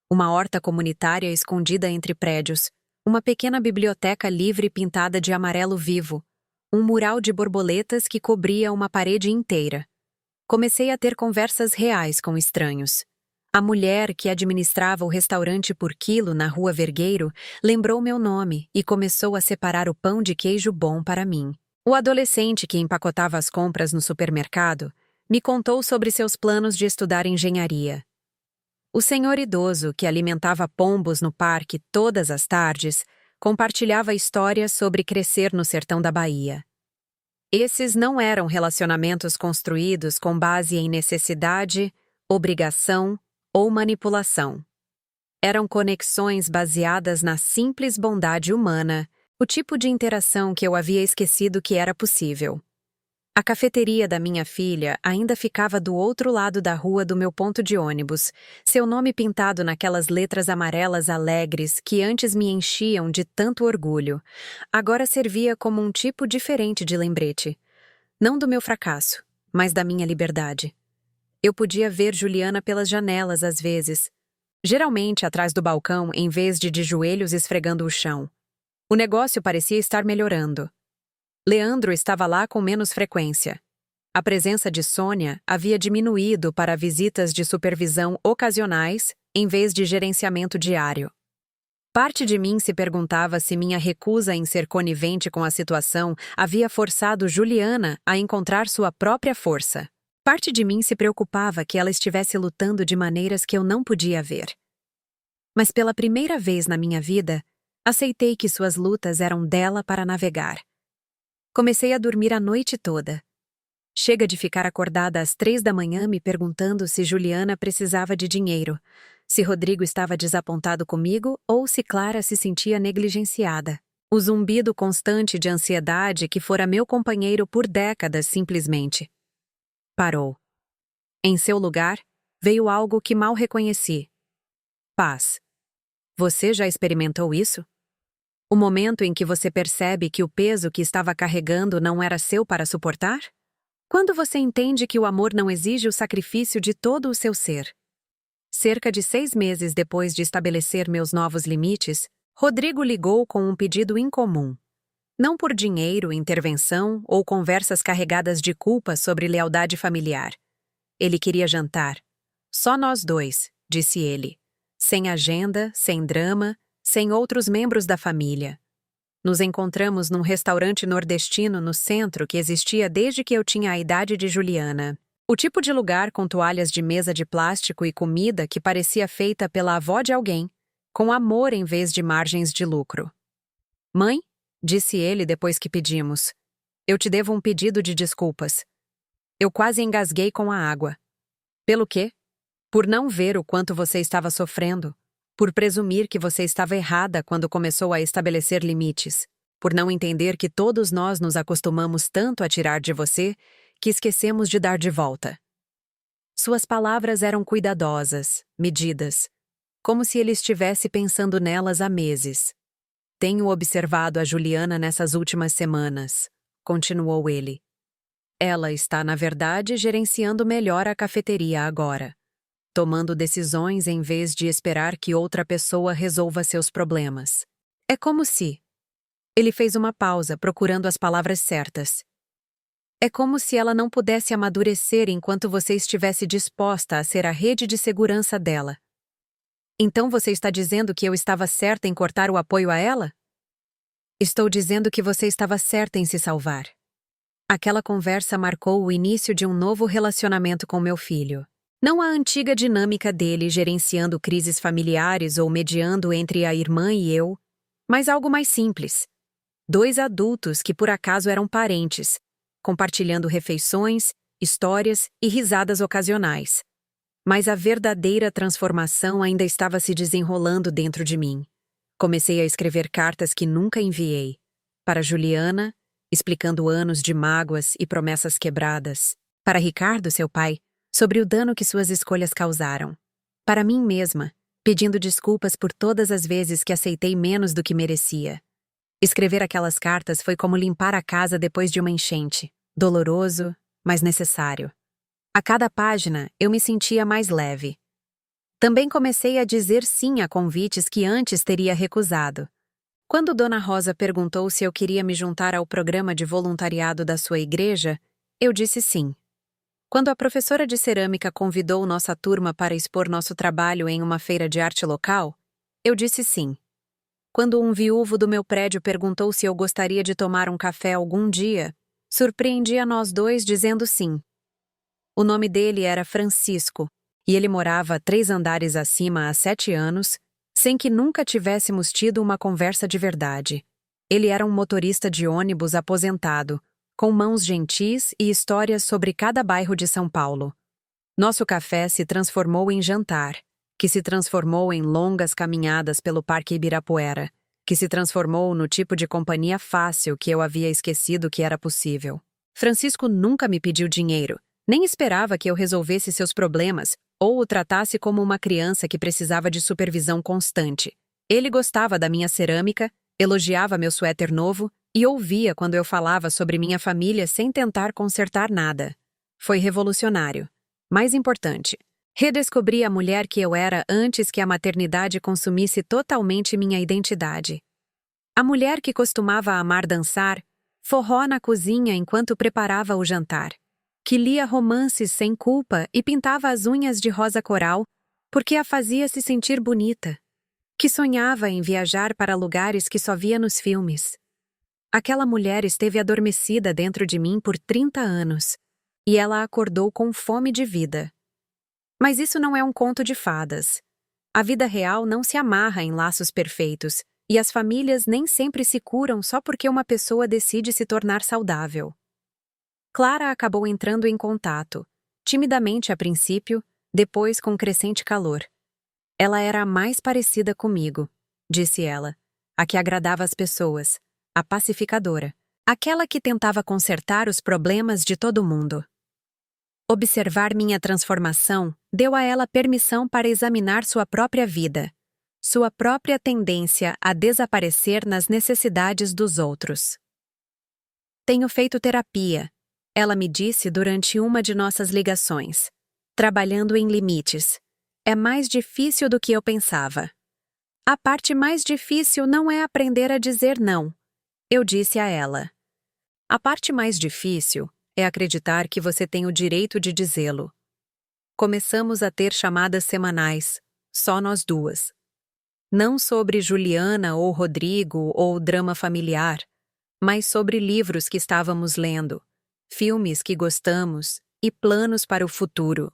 Uma horta comunitária escondida entre prédios, uma pequena biblioteca livre pintada de amarelo vivo, um mural de borboletas que cobria uma parede inteira. Comecei a ter conversas reais com estranhos. A mulher que administrava o restaurante por quilo na Rua Vergueiro lembrou meu nome e começou a separar o pão de queijo bom para mim. O adolescente que empacotava as compras no supermercado me contou sobre seus planos de estudar engenharia. O senhor idoso que alimentava pombos no parque todas as tardes compartilhava histórias sobre crescer no sertão da Bahia. Esses não eram relacionamentos construídos com base em necessidade, obrigação ou manipulação. Eram conexões baseadas na simples bondade humana, o tipo de interação que eu havia esquecido que era possível. A cafeteria da minha filha ainda ficava do outro lado da rua do meu ponto de ônibus, seu nome pintado naquelas letras amarelas alegres que antes me enchiam de tanto orgulho. Agora servia como um tipo diferente de lembrete. Não do meu fracasso, mas da minha liberdade. Eu podia ver Juliana pelas janelas às vezes, geralmente atrás do balcão em vez de joelhos esfregando o chão. O negócio parecia estar melhorando. Leandro estava lá com menos frequência. A presença de Sônia havia diminuído para visitas de supervisão ocasionais em vez de gerenciamento diário. Parte de mim se perguntava se minha recusa em ser conivente com a situação havia forçado Juliana a encontrar sua própria força. Parte de mim se preocupava que ela estivesse lutando de maneiras que eu não podia ver. Mas pela primeira vez na minha vida, aceitei que suas lutas eram dela para navegar. Comecei a dormir a noite toda. Chega de ficar acordada às 3 da manhã me perguntando se Juliana precisava de dinheiro, se Rodrigo estava desapontado comigo ou se Clara se sentia negligenciada. O zumbido constante de ansiedade que fora meu companheiro por décadas simplesmente parou. Em seu lugar, veio algo que mal reconheci. Paz. Você já experimentou isso? O momento em que você percebe que o peso que estava carregando não era seu para suportar? Quando você entende que o amor não exige o sacrifício de todo o seu ser. Cerca de 6 meses depois de estabelecer meus novos limites, Rodrigo ligou com um pedido incomum. Não por dinheiro, intervenção ou conversas carregadas de culpa sobre lealdade familiar. Ele queria jantar. Só nós dois, disse ele. Sem agenda, sem drama, sem outros membros da família. Nos encontramos num restaurante nordestino no centro que existia desde que eu tinha a idade de Juliana. O tipo de lugar com toalhas de mesa de plástico e comida que parecia feita pela avó de alguém, com amor em vez de margens de lucro. Mãe, disse ele depois que pedimos, eu te devo um pedido de desculpas. Eu quase engasguei com a água. Pelo quê? Por não ver o quanto você estava sofrendo. Por presumir que você estava errada quando começou a estabelecer limites, por não entender que todos nós nos acostumamos tanto a tirar de você que esquecemos de dar de volta. Suas palavras eram cuidadosas, medidas, como se ele estivesse pensando nelas há meses. Tenho observado a Juliana nessas últimas semanas, continuou ele. Ela está, na verdade, gerenciando melhor a cafeteria agora. Tomando decisões em vez de esperar que outra pessoa resolva seus problemas. É como se... Ele fez uma pausa, procurando as palavras certas. É como se ela não pudesse amadurecer enquanto você estivesse disposta a ser a rede de segurança dela. Então você está dizendo que eu estava certa em cortar o apoio a ela? Estou dizendo que você estava certa em se salvar. Aquela conversa marcou o início de um novo relacionamento com meu filho. Não a antiga dinâmica dele gerenciando crises familiares ou mediando entre a irmã e eu, mas algo mais simples. 2 adultos que por acaso eram parentes, compartilhando refeições, histórias e risadas ocasionais. Mas a verdadeira transformação ainda estava se desenrolando dentro de mim. Comecei a escrever cartas que nunca enviei. Para Juliana, explicando anos de mágoas e promessas quebradas. Para Ricardo, seu pai, sobre o dano que suas escolhas causaram. Para mim mesma, pedindo desculpas por todas as vezes que aceitei menos do que merecia. Escrever aquelas cartas foi como limpar a casa depois de uma enchente. Doloroso, mas necessário. A cada página, eu me sentia mais leve. Também comecei a dizer sim a convites que antes teria recusado. Quando Dona Rosa perguntou se eu queria me juntar ao programa de voluntariado da sua igreja, eu disse sim. Quando a professora de cerâmica convidou nossa turma para expor nosso trabalho em uma feira de arte local, eu disse sim. Quando um viúvo do meu prédio perguntou se eu gostaria de tomar um café algum dia, surpreendi a nós dois dizendo sim. O nome dele era Francisco, e ele morava 3 andares acima há 7 anos, sem que nunca tivéssemos tido uma conversa de verdade. Ele era um motorista de ônibus aposentado, com mãos gentis e histórias sobre cada bairro de São Paulo. Nosso café se transformou em jantar, que se transformou em longas caminhadas pelo Parque Ibirapuera, que se transformou no tipo de companhia fácil que eu havia esquecido que era possível. Francisco nunca me pediu dinheiro, nem esperava que eu resolvesse seus problemas ou o tratasse como uma criança que precisava de supervisão constante. Ele gostava da minha cerâmica, elogiava meu suéter novo e ouvia quando eu falava sobre minha família sem tentar consertar nada. Foi revolucionário. Mais importante, redescobri a mulher que eu era antes que a maternidade consumisse totalmente minha identidade. A mulher que costumava amar dançar, forró na cozinha enquanto preparava o jantar, que lia romances sem culpa e pintava as unhas de rosa coral porque a fazia se sentir bonita, que sonhava em viajar para lugares que só via nos filmes. Aquela mulher esteve adormecida dentro de mim por 30 anos, e ela acordou com fome de vida. Mas isso não é um conto de fadas. A vida real não se amarra em laços perfeitos, e as famílias nem sempre se curam só porque uma pessoa decide se tornar saudável. Clara acabou entrando em contato, timidamente a princípio, depois com crescente calor. Ela era a mais parecida comigo, disse ela, a que agradava as pessoas, a pacificadora, aquela que tentava consertar os problemas de todo mundo. Observar minha transformação deu a ela permissão para examinar sua própria vida, sua própria tendência a desaparecer nas necessidades dos outros. Tenho feito terapia, ela me disse durante uma de nossas ligações, trabalhando em limites. É mais difícil do que eu pensava. A parte mais difícil não é aprender a dizer não, eu disse a ela. A parte mais difícil é acreditar que você tem o direito de dizê-lo. Começamos a ter chamadas semanais, só nós duas. Não sobre Juliana ou Rodrigo ou drama familiar, mas sobre livros que estávamos lendo, filmes que gostamos e planos para o futuro.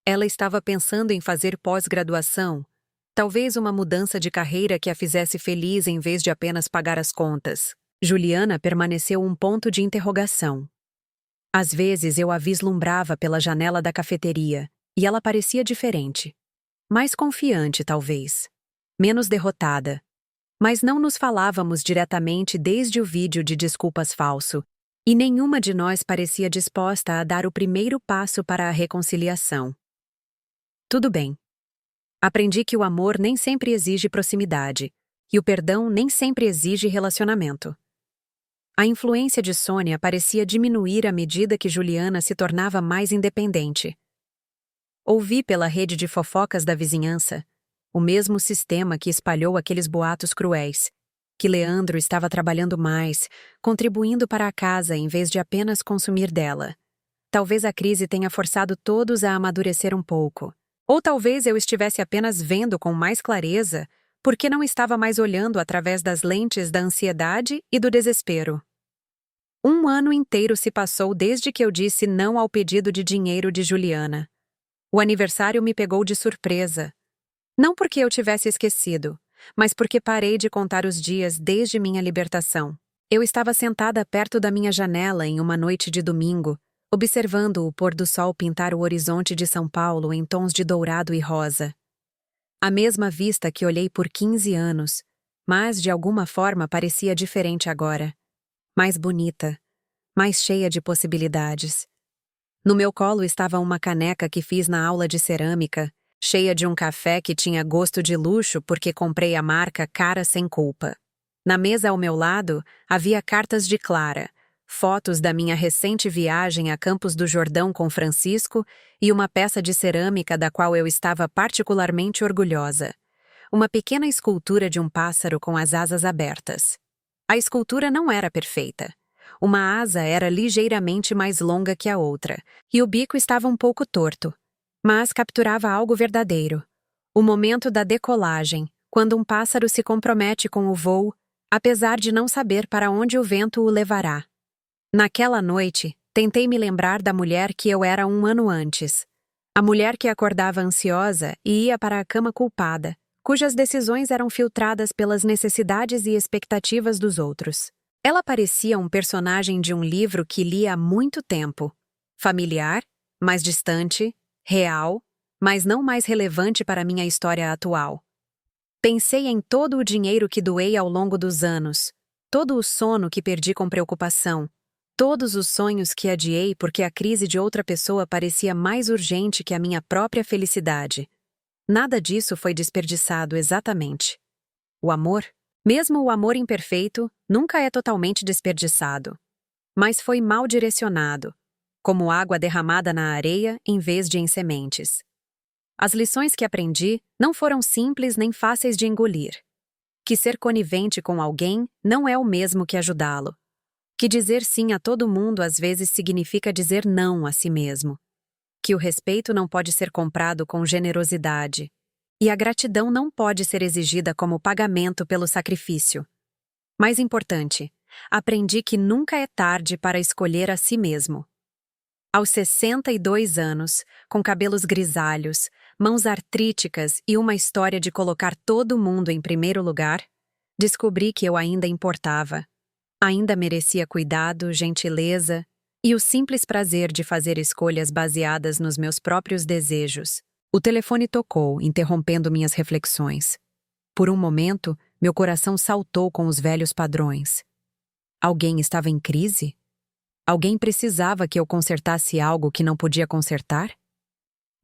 Ela estava pensando em fazer pós-graduação, talvez uma mudança de carreira que a fizesse feliz em vez de apenas pagar as contas. Juliana permaneceu um ponto de interrogação. Às vezes eu a vislumbrava pela janela da cafeteria, e ela parecia diferente. Mais confiante, talvez. Menos derrotada. Mas não nos falávamos diretamente desde o vídeo de desculpas falso, e nenhuma de nós parecia disposta a dar o primeiro passo para a reconciliação. Tudo bem. Aprendi que o amor nem sempre exige proximidade, e o perdão nem sempre exige relacionamento. A influência de Sônia parecia diminuir à medida que Juliana se tornava mais independente. Ouvi pela rede de fofocas da vizinhança, o mesmo sistema que espalhou aqueles boatos cruéis, que Leandro estava trabalhando mais, contribuindo para a casa em vez de apenas consumir dela. Talvez a crise tenha forçado todos a amadurecer um pouco. Ou talvez eu estivesse apenas vendo com mais clareza, porque não estava mais olhando através das lentes da ansiedade e do desespero. Um ano inteiro se passou desde que eu disse não ao pedido de dinheiro de Juliana. O aniversário me pegou de surpresa. Não porque eu tivesse esquecido, mas porque parei de contar os dias desde minha libertação. Eu estava sentada perto da minha janela em uma noite de domingo, observando o pôr do sol pintar o horizonte de São Paulo em tons de dourado e rosa. A mesma vista que olhei por 15 anos, mas de alguma forma parecia diferente agora. Mais bonita, mais cheia de possibilidades. No meu colo estava uma caneca que fiz na aula de cerâmica, cheia de um café que tinha gosto de luxo porque comprei a marca Cara Sem Culpa. Na mesa ao meu lado havia cartas de Clara, fotos da minha recente viagem a Campos do Jordão com Francisco e uma peça de cerâmica da qual eu estava particularmente orgulhosa. Uma pequena escultura de um pássaro com as asas abertas. A escultura não era perfeita. Uma asa era ligeiramente mais longa que a outra, e o bico estava um pouco torto, mas capturava algo verdadeiro. O momento da decolagem, quando um pássaro se compromete com o voo, apesar de não saber para onde o vento o levará. Naquela noite, tentei me lembrar da mulher que eu era um ano antes. A mulher que acordava ansiosa e ia para a cama culpada, cujas decisões eram filtradas pelas necessidades e expectativas dos outros. Ela parecia um personagem de um livro que li há muito tempo. Familiar, mais distante, real, mas não mais relevante para minha história atual. Pensei em todo o dinheiro que doei ao longo dos anos, todo o sono que perdi com preocupação, todos os sonhos que adiei porque a crise de outra pessoa parecia mais urgente que a minha própria felicidade. Nada disso foi desperdiçado exatamente. O amor, mesmo o amor imperfeito, nunca é totalmente desperdiçado. Mas foi mal direcionado, como água derramada na areia em vez de em sementes. As lições que aprendi não foram simples nem fáceis de engolir. Que ser conivente com alguém não é o mesmo que ajudá-lo. Que dizer sim a todo mundo às vezes significa dizer não a si mesmo. Que o respeito não pode ser comprado com generosidade. E a gratidão não pode ser exigida como pagamento pelo sacrifício. Mais importante, aprendi que nunca é tarde para escolher a si mesmo. Aos 62 anos, com cabelos grisalhos, mãos artríticas e uma história de colocar todo mundo em primeiro lugar, descobri que eu ainda importava. Ainda merecia cuidado, gentileza e o simples prazer de fazer escolhas baseadas nos meus próprios desejos. O telefone tocou, interrompendo minhas reflexões. Por um momento, meu coração saltou com os velhos padrões. Alguém estava em crise? Alguém precisava que eu consertasse algo que não podia consertar?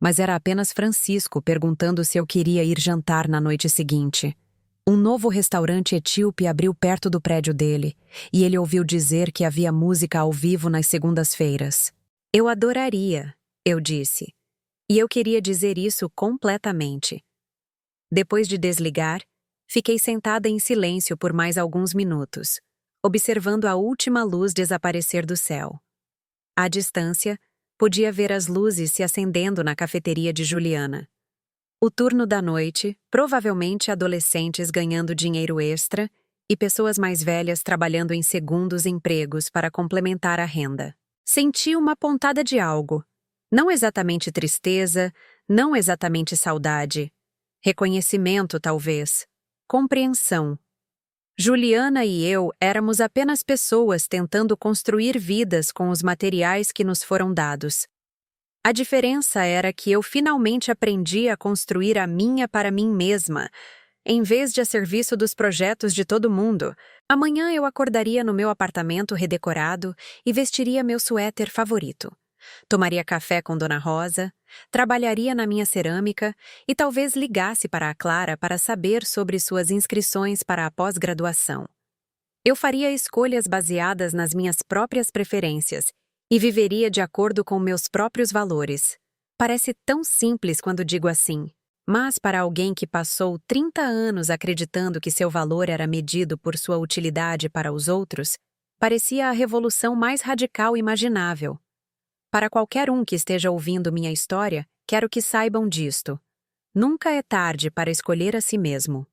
Mas era apenas Francisco perguntando se eu queria ir jantar na noite seguinte. Um novo restaurante etíope abriu perto do prédio dele, e ele ouviu dizer que havia música ao vivo nas segundas-feiras. Eu adoraria, eu disse. E eu queria dizer isso completamente. Depois de desligar, fiquei sentada em silêncio por mais alguns minutos, observando a última luz desaparecer do céu. À distância, podia ver as luzes se acendendo na cafeteria de Juliana. O turno da noite, provavelmente adolescentes ganhando dinheiro extra e pessoas mais velhas trabalhando em segundos empregos para complementar a renda. Senti uma pontada de algo. Não exatamente tristeza, não exatamente saudade. Reconhecimento, talvez. Compreensão. Juliana e eu éramos apenas pessoas tentando construir vidas com os materiais que nos foram dados. A diferença era que eu finalmente aprendi a construir a minha para mim mesma, em vez de a serviço dos projetos de todo mundo. Amanhã eu acordaria no meu apartamento redecorado e vestiria meu suéter favorito. Tomaria café com Dona Rosa, trabalharia na minha cerâmica e talvez ligasse para a Clara para saber sobre suas inscrições para a pós-graduação. Eu faria escolhas baseadas nas minhas próprias preferências e viveria de acordo com meus próprios valores. Parece tão simples quando digo assim, mas para alguém que passou 30 anos acreditando que seu valor era medido por sua utilidade para os outros, parecia a revolução mais radical imaginável. Para qualquer um que esteja ouvindo minha história, quero que saibam disto. Nunca é tarde para escolher a si mesmo.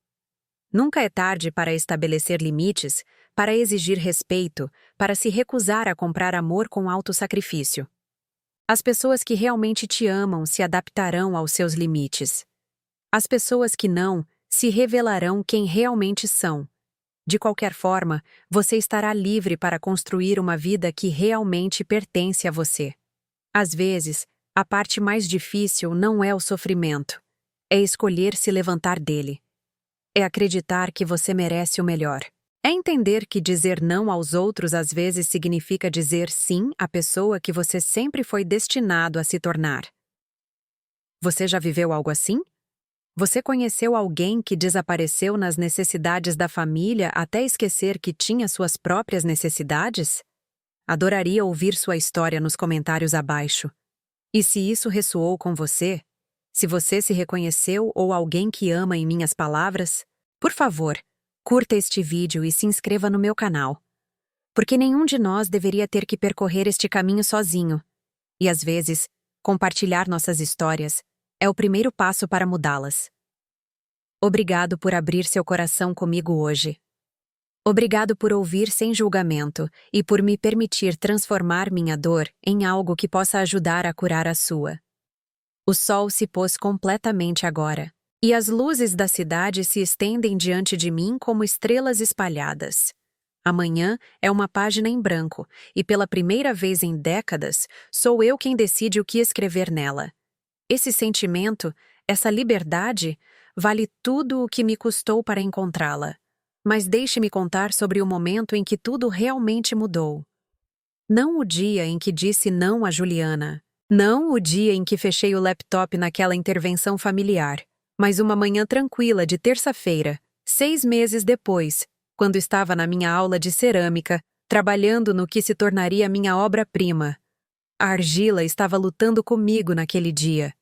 Nunca é tarde para estabelecer limites, para exigir respeito, para se recusar a comprar amor com alto sacrifício. As pessoas que realmente te amam se adaptarão aos seus limites. As pessoas que não, se revelarão quem realmente são. De qualquer forma, você estará livre para construir uma vida que realmente pertence a você. Às vezes, a parte mais difícil não é o sofrimento, é escolher se levantar dele. É acreditar que você merece o melhor. É entender que dizer não aos outros às vezes significa dizer sim à pessoa que você sempre foi destinado a se tornar. Você já viveu algo assim? Você conheceu alguém que desapareceu nas necessidades da família até esquecer que tinha suas próprias necessidades? Adoraria ouvir sua história nos comentários abaixo. E se isso ressoou com você, se você se reconheceu ou alguém que ama em minhas palavras, por favor, curta este vídeo e se inscreva no meu canal. Porque nenhum de nós deveria ter que percorrer este caminho sozinho. E às vezes, compartilhar nossas histórias é o primeiro passo para mudá-las. Obrigado por abrir seu coração comigo hoje. Obrigado por ouvir sem julgamento e por me permitir transformar minha dor em algo que possa ajudar a curar a sua. O sol se pôs completamente agora, e as luzes da cidade se estendem diante de mim como estrelas espalhadas. Amanhã é uma página em branco, e pela primeira vez em décadas, sou eu quem decide o que escrever nela. Esse sentimento, essa liberdade, vale tudo o que me custou para encontrá-la. Mas deixe-me contar sobre o momento em que tudo realmente mudou. Não o dia em que disse não a Juliana. Não o dia em que fechei o laptop naquela intervenção familiar. Mas uma manhã tranquila de terça-feira, 6 meses depois, quando estava na minha aula de cerâmica, trabalhando no que se tornaria minha obra-prima. A argila estava lutando comigo naquele dia.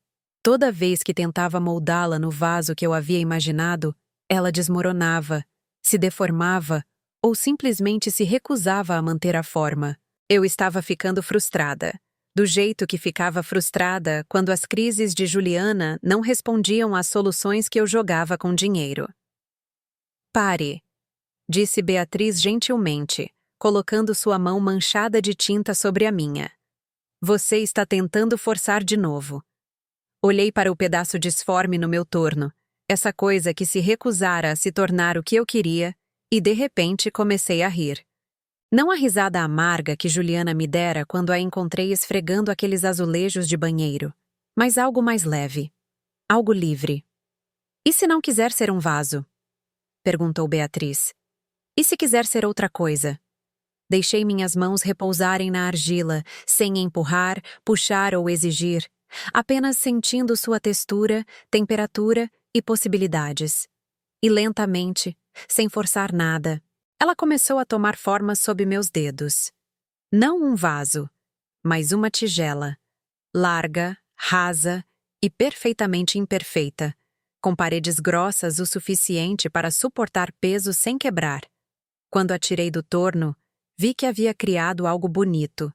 Toda vez que tentava moldá-la no vaso que eu havia imaginado, ela desmoronava, se deformava ou simplesmente se recusava a manter a forma. Eu estava ficando frustrada, do jeito que ficava frustrada quando as crises de Juliana não respondiam às soluções que eu jogava com dinheiro. Pare, disse Beatriz gentilmente, colocando sua mão manchada de tinta sobre a minha. Você está tentando forçar de novo. Olhei para o pedaço disforme no meu torno, essa coisa que se recusara a se tornar o que eu queria, e de repente comecei a rir. Não a risada amarga que Juliana me dera quando a encontrei esfregando aqueles azulejos de banheiro, mas algo mais leve. Algo livre. E se não quiser ser um vaso? Perguntou Beatriz. E se quiser ser outra coisa? Deixei minhas mãos repousarem na argila, sem empurrar, puxar ou exigir, apenas sentindo sua textura, temperatura e possibilidades. E lentamente, sem forçar nada, ela começou a tomar forma sob meus dedos. Não um vaso, mas uma tigela, larga, rasa e perfeitamente imperfeita, com paredes grossas o suficiente para suportar peso sem quebrar. Quando a tirei do torno, vi que havia criado algo bonito.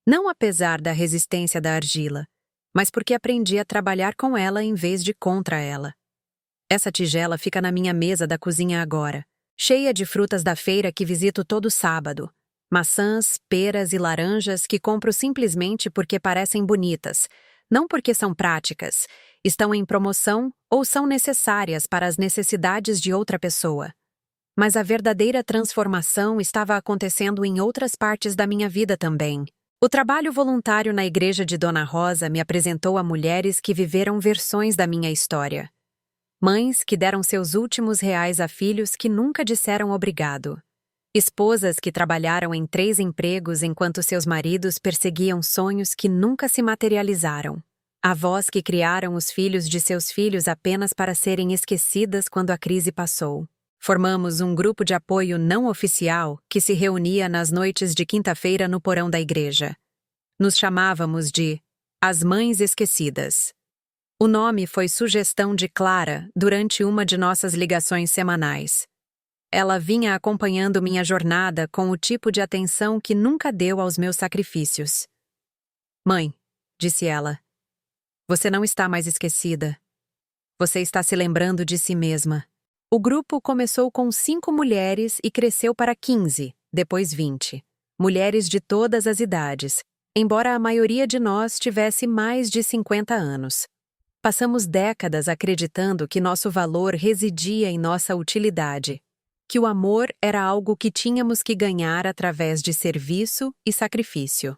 Não apesar da resistência da argila, mas porque aprendi a trabalhar com ela em vez de contra ela. Essa tigela fica na minha mesa da cozinha agora, cheia de frutas da feira que visito todo sábado. Maçãs, peras e laranjas que compro simplesmente porque parecem bonitas, não porque são práticas, estão em promoção ou são necessárias para as necessidades de outra pessoa. Mas a verdadeira transformação estava acontecendo em outras partes da minha vida também. O trabalho voluntário na igreja de Dona Rosa me apresentou a mulheres que viveram versões da minha história. Mães que deram seus últimos reais a filhos que nunca disseram obrigado. Esposas que trabalharam em 3 empregos enquanto seus maridos perseguiam sonhos que nunca se materializaram. Avós que criaram os filhos de seus filhos apenas para serem esquecidas quando a crise passou. Formamos um grupo de apoio não oficial que se reunia nas noites de quinta-feira no porão da igreja. Nos chamávamos de As Mães Esquecidas. O nome foi sugestão de Clara durante uma de nossas ligações semanais. Ela vinha acompanhando minha jornada com o tipo de atenção que nunca deu aos meus sacrifícios. Mãe, disse ela, você não está mais esquecida. Você está se lembrando de si mesma. O grupo começou com 5 mulheres e cresceu para 15, depois 20. Mulheres de todas as idades, embora a maioria de nós tivesse mais de 50 anos. Passamos décadas acreditando que nosso valor residia em nossa utilidade, que o amor era algo que tínhamos que ganhar através de serviço e sacrifício.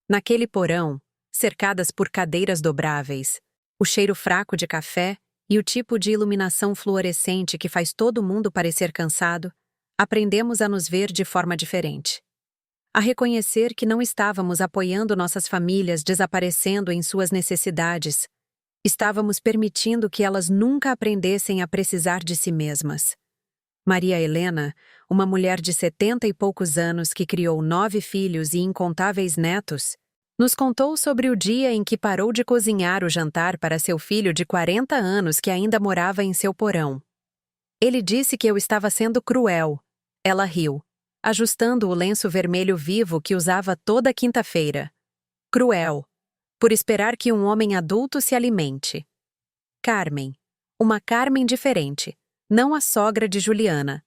Naquele porão, cercadas por cadeiras dobráveis, o cheiro fraco de café e o tipo de iluminação fluorescente que faz todo mundo parecer cansado, aprendemos a nos ver de forma diferente. A reconhecer que não estávamos apoiando nossas famílias desaparecendo em suas necessidades, estávamos permitindo que elas nunca aprendessem a precisar de si mesmas. Maria Helena, uma mulher de 70 e poucos anos que criou 9 filhos e incontáveis netos, nos contou sobre o dia em que parou de cozinhar o jantar para seu filho de 40 anos que ainda morava em seu porão. Ele disse que eu estava sendo cruel. Ela riu, ajustando o lenço vermelho vivo que usava toda quinta-feira. Cruel, por esperar que um homem adulto se alimente. Carmen, uma Carmen diferente, não a sogra de Juliana.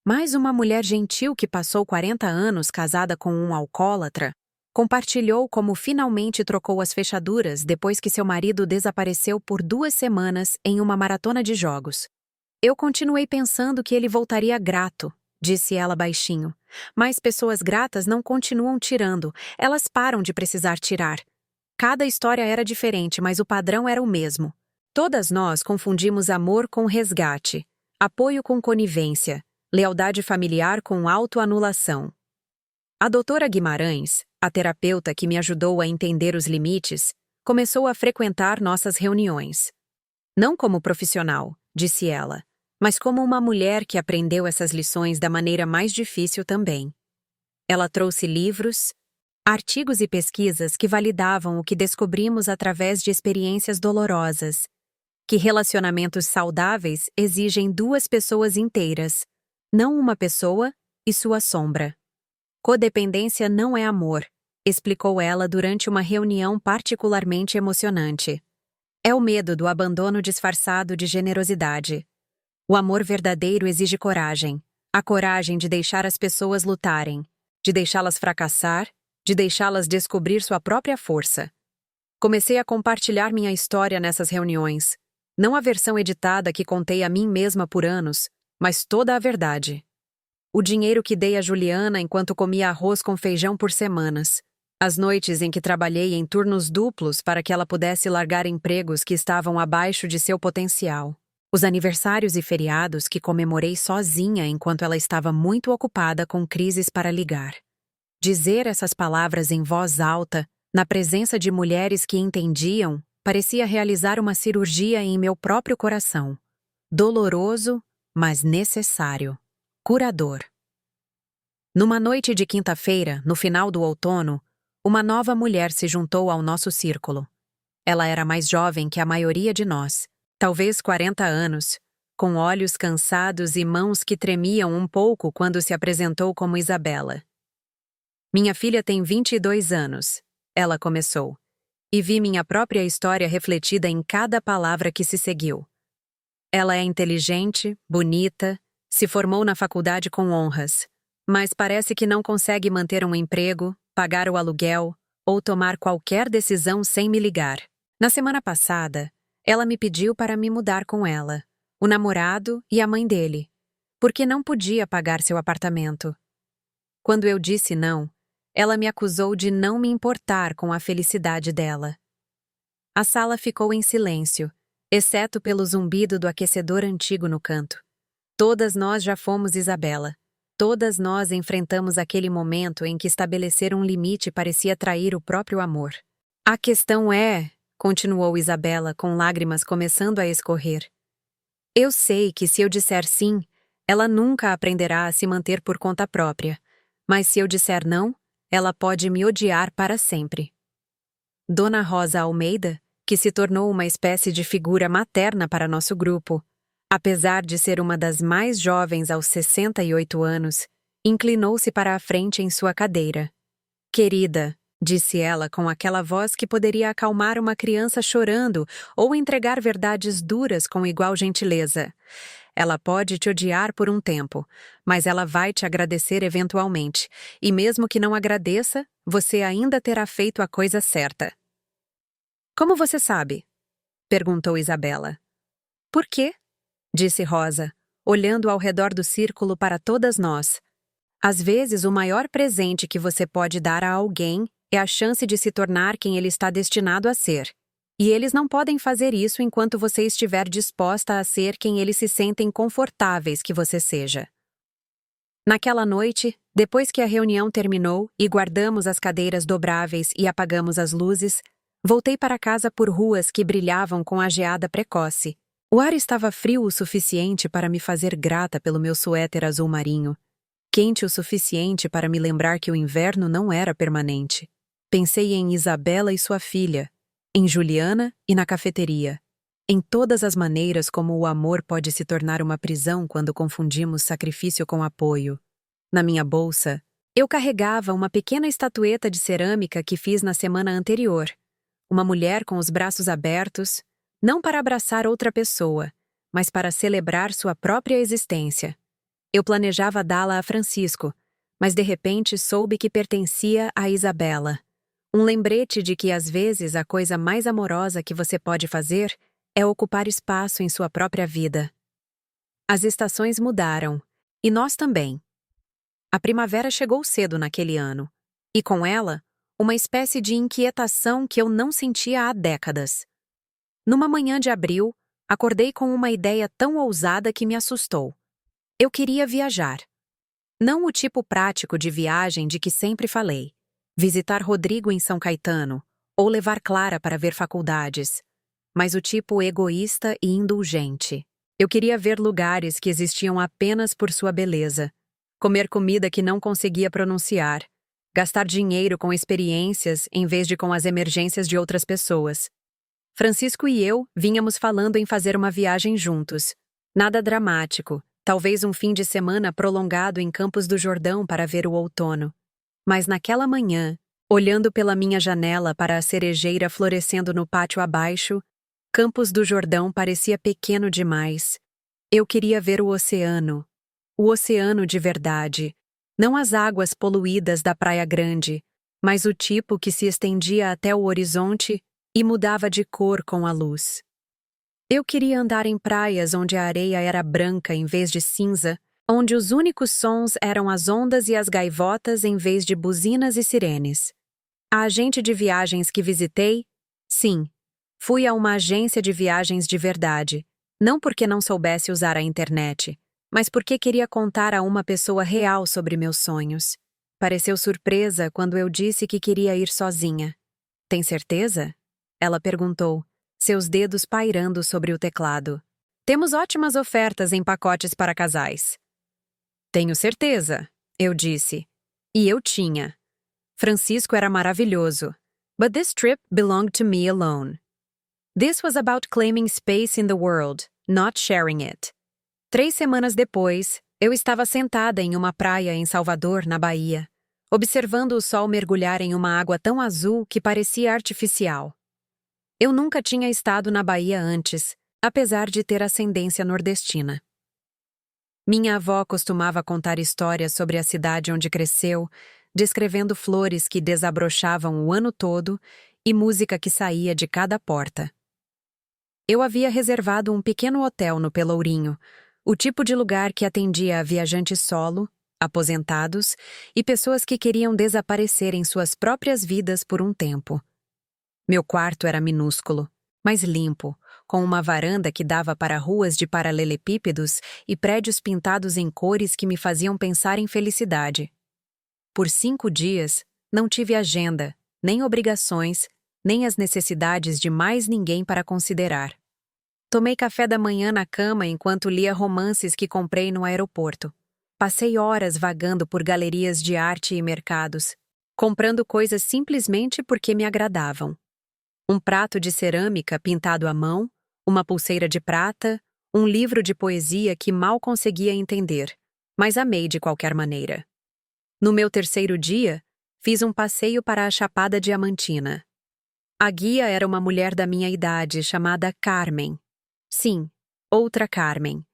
Mais uma mulher gentil que passou 40 anos casada com um alcoólatra, compartilhou como finalmente trocou as fechaduras depois que seu marido desapareceu por 2 semanas em uma maratona de jogos. Eu continuei pensando que ele voltaria grato, disse ela baixinho. Mas pessoas gratas não continuam tirando, elas param de precisar tirar. Cada história era diferente, mas o padrão era o mesmo. Todas nós confundimos amor com resgate, apoio com conivência, lealdade familiar com autoanulação. A doutora Guimarães, a terapeuta que me ajudou a entender os limites, começou a frequentar nossas reuniões. Não como profissional, disse ela, mas como uma mulher que aprendeu essas lições da maneira mais difícil também. Ela trouxe livros, artigos e pesquisas que validavam o que descobrimos através de experiências dolorosas, que relacionamentos saudáveis exigem 2 pessoas inteiras, não uma pessoa e sua sombra. Codependência não é amor, explicou ela durante uma reunião particularmente emocionante. É o medo do abandono disfarçado de generosidade. O amor verdadeiro exige coragem, a coragem de deixar as pessoas lutarem, de deixá-las fracassar de deixá-las descobrir sua própria força. Comecei a compartilhar minha história nessas reuniões, não a versão editada que contei a mim mesma por anos, mas toda a verdade. O dinheiro que dei a Juliana enquanto comia arroz com feijão por semanas. As noites em que trabalhei em turnos duplos para que ela pudesse largar empregos que estavam abaixo de seu potencial. Os aniversários e feriados que comemorei sozinha enquanto ela estava muito ocupada com crises para ligar. Dizer essas palavras em voz alta, na presença de mulheres que entendiam, parecia realizar uma cirurgia em meu próprio coração. Doloroso, mas necessário. Curador. Numa noite de quinta-feira, no final do outono, uma nova mulher se juntou ao nosso círculo. Ela era mais jovem que a maioria de nós, talvez 40 anos, com olhos cansados e mãos que tremiam um pouco quando se apresentou como Isabela. Minha filha tem 22 anos, ela começou, e vi minha própria história refletida em cada palavra que se seguiu. Ela é inteligente, bonita, se formou na faculdade com honras, mas parece que não consegue manter um emprego, pagar o aluguel ou tomar qualquer decisão sem me ligar. Na semana passada, ela me pediu para me mudar com ela, o namorado e a mãe dele, porque não podia pagar seu apartamento. Quando eu disse não, ela me acusou de não me importar com a felicidade dela. A sala ficou em silêncio, exceto pelo zumbido do aquecedor antigo no canto. Todas nós já fomos Isabela. Todas nós enfrentamos aquele momento em que estabelecer um limite parecia trair o próprio amor. A questão é, continuou Isabela com lágrimas começando a escorrer. Eu sei que se eu disser sim, ela nunca aprenderá a se manter por conta própria, mas se eu disser não, ela pode me odiar para sempre. Dona Rosa Almeida, que se tornou uma espécie de figura materna para nosso grupo, apesar de ser uma das mais jovens aos 68 anos, inclinou-se para a frente em sua cadeira. Querida, disse ela com aquela voz que poderia acalmar uma criança chorando ou entregar verdades duras com igual gentileza. Ela pode te odiar por um tempo, mas ela vai te agradecer eventualmente, e mesmo que não agradeça, você ainda terá feito a coisa certa. Como você sabe? Perguntou Isabela. Por quê? Disse Rosa, olhando ao redor do círculo para todas nós. Às vezes, o maior presente que você pode dar a alguém é a chance de se tornar quem ele está destinado a ser. E eles não podem fazer isso enquanto você estiver disposta a ser quem eles se sentem confortáveis que você seja. Naquela noite, depois que a reunião terminou e guardamos as cadeiras dobráveis e apagamos as luzes, voltei para casa por ruas que brilhavam com a geada precoce. O ar estava frio o suficiente para me fazer grata pelo meu suéter azul marinho, quente o suficiente para me lembrar que o inverno não era permanente. Pensei em Isabela e sua filha, em Juliana e na cafeteria, em todas as maneiras como o amor pode se tornar uma prisão quando confundimos sacrifício com apoio. Na minha bolsa, eu carregava uma pequena estatueta de cerâmica que fiz na semana anterior, uma mulher com os braços abertos, não para abraçar outra pessoa, mas para celebrar sua própria existência. Eu planejava dá-la a Francisco, mas de repente soube que pertencia a Isabela. Um lembrete de que às vezes a coisa mais amorosa que você pode fazer é ocupar espaço em sua própria vida. As estações mudaram, e nós também. A primavera chegou cedo naquele ano, e com ela, uma espécie de inquietação que eu não sentia há décadas. Numa manhã de abril, acordei com uma ideia tão ousada que me assustou. Eu queria viajar. Não o tipo prático de viagem de que sempre falei. Visitar Rodrigo em São Caetano, ou levar Clara para ver faculdades, mas o tipo egoísta e indulgente. Eu queria ver lugares que existiam apenas por sua beleza, comer comida que não conseguia pronunciar, gastar dinheiro com experiências em vez de com as emergências de outras pessoas. Francisco e eu vínhamos falando em fazer uma viagem juntos. Nada dramático, talvez um fim de semana prolongado em Campos do Jordão para ver o outono. Mas naquela manhã, olhando pela minha janela para a cerejeira florescendo no pátio abaixo, Campos do Jordão parecia pequeno demais. Eu queria ver o oceano de verdade, não as águas poluídas da Praia Grande, mas o tipo que se estendia até o horizonte e mudava de cor com a luz. Eu queria andar em praias onde a areia era branca em vez de cinza, onde os únicos sons eram as ondas e as gaivotas em vez de buzinas e sirenes. A agente de viagens que visitei? Sim, fui a uma agência de viagens de verdade, não porque não soubesse usar a internet, mas porque queria contar a uma pessoa real sobre meus sonhos. Pareceu surpresa quando eu disse que queria ir sozinha. Tem certeza? Ela perguntou, seus dedos pairando sobre o teclado. Temos ótimas ofertas em pacotes para casais. Tenho certeza, eu disse. E eu tinha. Francisco era maravilhoso. But this trip belonged to me alone. This was about claiming space in the world, not sharing it. 3 semanas depois, eu estava sentada em uma praia em Salvador, na Bahia, observando o sol mergulhar em uma água tão azul que parecia artificial. Eu nunca tinha estado na Bahia antes, apesar de ter ascendência nordestina. Minha avó costumava contar histórias sobre a cidade onde cresceu, descrevendo flores que desabrochavam o ano todo e música que saía de cada porta. Eu havia reservado um pequeno hotel no Pelourinho, o tipo de lugar que atendia a viajantes solo, aposentados e pessoas que queriam desaparecer em suas próprias vidas por um tempo. Meu quarto era minúsculo, mas limpo, com uma varanda que dava para ruas de paralelepípedos e prédios pintados em cores que me faziam pensar em felicidade. Por 5 dias, não tive agenda, nem obrigações, nem as necessidades de mais ninguém para considerar. Tomei café da manhã na cama enquanto lia romances que comprei no aeroporto. Passei horas vagando por galerias de arte e mercados, comprando coisas simplesmente porque me agradavam. Um prato de cerâmica pintado à mão, uma pulseira de prata, um livro de poesia que mal conseguia entender, mas amei de qualquer maneira. No meu 3º dia, fiz um passeio para a Chapada Diamantina. A guia era uma mulher da minha idade chamada Carmen. Sim, outra Carmen.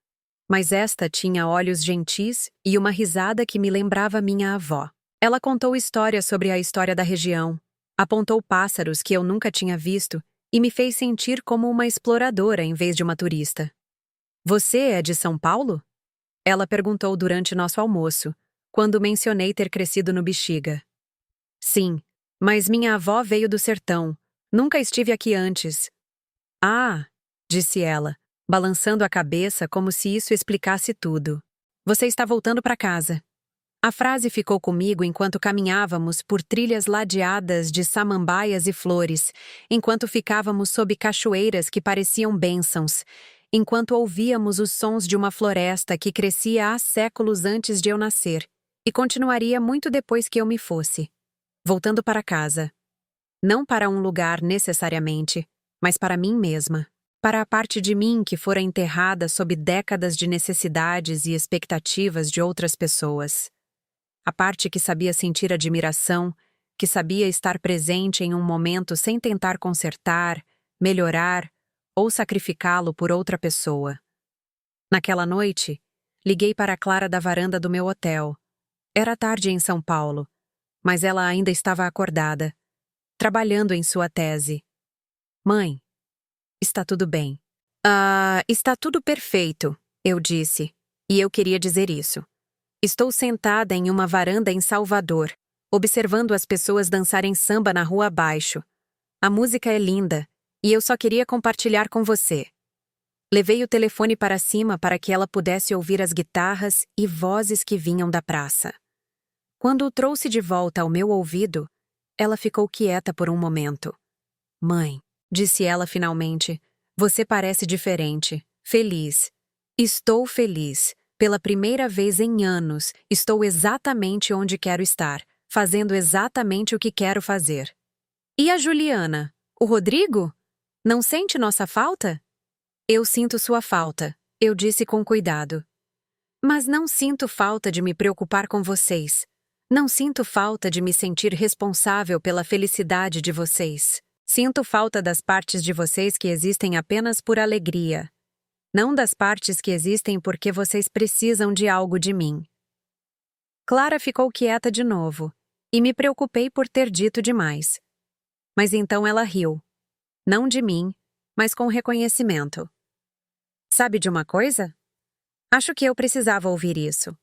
Mas esta tinha olhos gentis e uma risada que me lembrava minha avó. Ela contou histórias sobre a história da região, apontou pássaros que eu nunca tinha visto e me fez sentir como uma exploradora em vez de uma turista. Você é de São Paulo? Ela perguntou durante nosso almoço, quando mencionei ter crescido no Bexiga. Sim, mas minha avó veio do sertão. Nunca estive aqui antes. Ah, disse ela, balançando a cabeça como se isso explicasse tudo. Você está voltando para casa. A frase ficou comigo enquanto caminhávamos por trilhas ladeadas de samambaias e flores, enquanto ficávamos sob cachoeiras que pareciam bênçãos, enquanto ouvíamos os sons de uma floresta que crescia há séculos antes de eu nascer, e continuaria muito depois que eu me fosse. Voltando para casa. Não para um lugar necessariamente, mas para mim mesma. Para a parte de mim que fora enterrada sob décadas de necessidades e expectativas de outras pessoas. A parte que sabia sentir admiração, que sabia estar presente em um momento sem tentar consertar, melhorar ou sacrificá-lo por outra pessoa. Naquela noite, liguei para a Clara da varanda do meu hotel. Era tarde em São Paulo, mas ela ainda estava acordada, trabalhando em sua tese. Mãe, está tudo bem. Está tudo perfeito, eu disse, e eu queria dizer isso. Estou sentada em uma varanda em Salvador, observando as pessoas dançarem samba na rua abaixo. A música é linda, e eu só queria compartilhar com você. Levei o telefone para cima para que ela pudesse ouvir as guitarras e vozes que vinham da praça. Quando o trouxe de volta ao meu ouvido, ela ficou quieta por um momento. Mãe, disse ela finalmente, você parece diferente, feliz. Estou feliz. Pela primeira vez em anos, estou exatamente onde quero estar, fazendo exatamente o que quero fazer. E a Juliana? O Rodrigo? Não sente nossa falta? Eu sinto sua falta, eu disse com cuidado. Mas não sinto falta de me preocupar com vocês. Não sinto falta de me sentir responsável pela felicidade de vocês. Sinto falta das partes de vocês que existem apenas por alegria. Não das partes que existem porque vocês precisam de algo de mim. Clara ficou quieta de novo, E me preocupei por ter dito demais. Mas então ela riu. Não de mim, mas com reconhecimento. Sabe de uma coisa? Acho que eu precisava ouvir isso.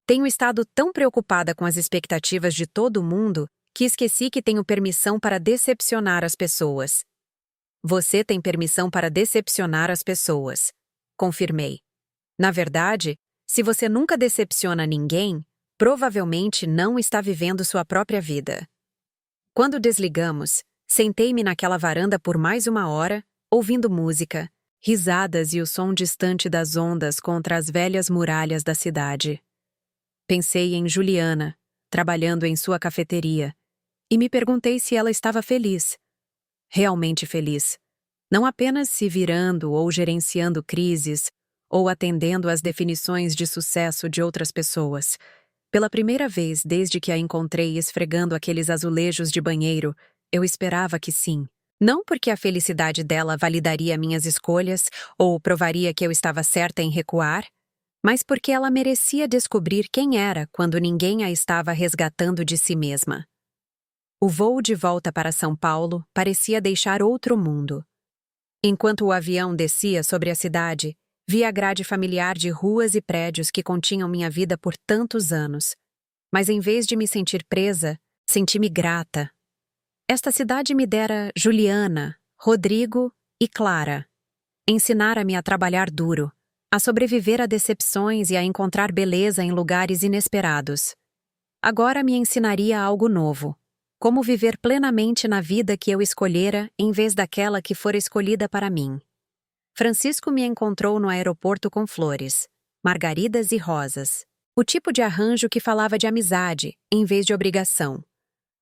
Tenho estado tão preocupada com as expectativas de todo mundo que esqueci que tenho permissão para decepcionar as pessoas. Você tem permissão para decepcionar as pessoas, confirmei. Na verdade, se você nunca decepciona ninguém, provavelmente não está vivendo sua própria vida. Quando desligamos, sentei-me naquela varanda por mais 1 hora, ouvindo música, risadas e o som distante das ondas contra as velhas muralhas da cidade. Pensei em Juliana, trabalhando em sua cafeteria, e me perguntei se ela estava feliz. Realmente feliz. Não apenas se virando ou gerenciando crises, ou atendendo às definições de sucesso de outras pessoas. Pela primeira vez desde que a encontrei esfregando aqueles azulejos de banheiro, eu esperava que sim. Não porque a felicidade dela validaria minhas escolhas ou provaria que eu estava certa em recuar, mas porque ela merecia descobrir quem era quando ninguém a estava resgatando de si mesma. O voo de volta para São Paulo parecia deixar outro mundo. Enquanto o avião descia sobre a cidade, vi a grade familiar de ruas e prédios que continham minha vida por tantos anos. Mas em vez de me sentir presa, senti-me grata. Esta cidade me dera Juliana, Rodrigo e Clara. Ensinara-me a trabalhar duro, a sobreviver a decepções e a encontrar beleza em lugares inesperados. Agora me ensinaria algo novo. Como viver plenamente na vida que eu escolhera em vez daquela que fora escolhida para mim. Francisco me encontrou no aeroporto com flores, margaridas e rosas. O tipo de arranjo que falava de amizade, em vez de obrigação.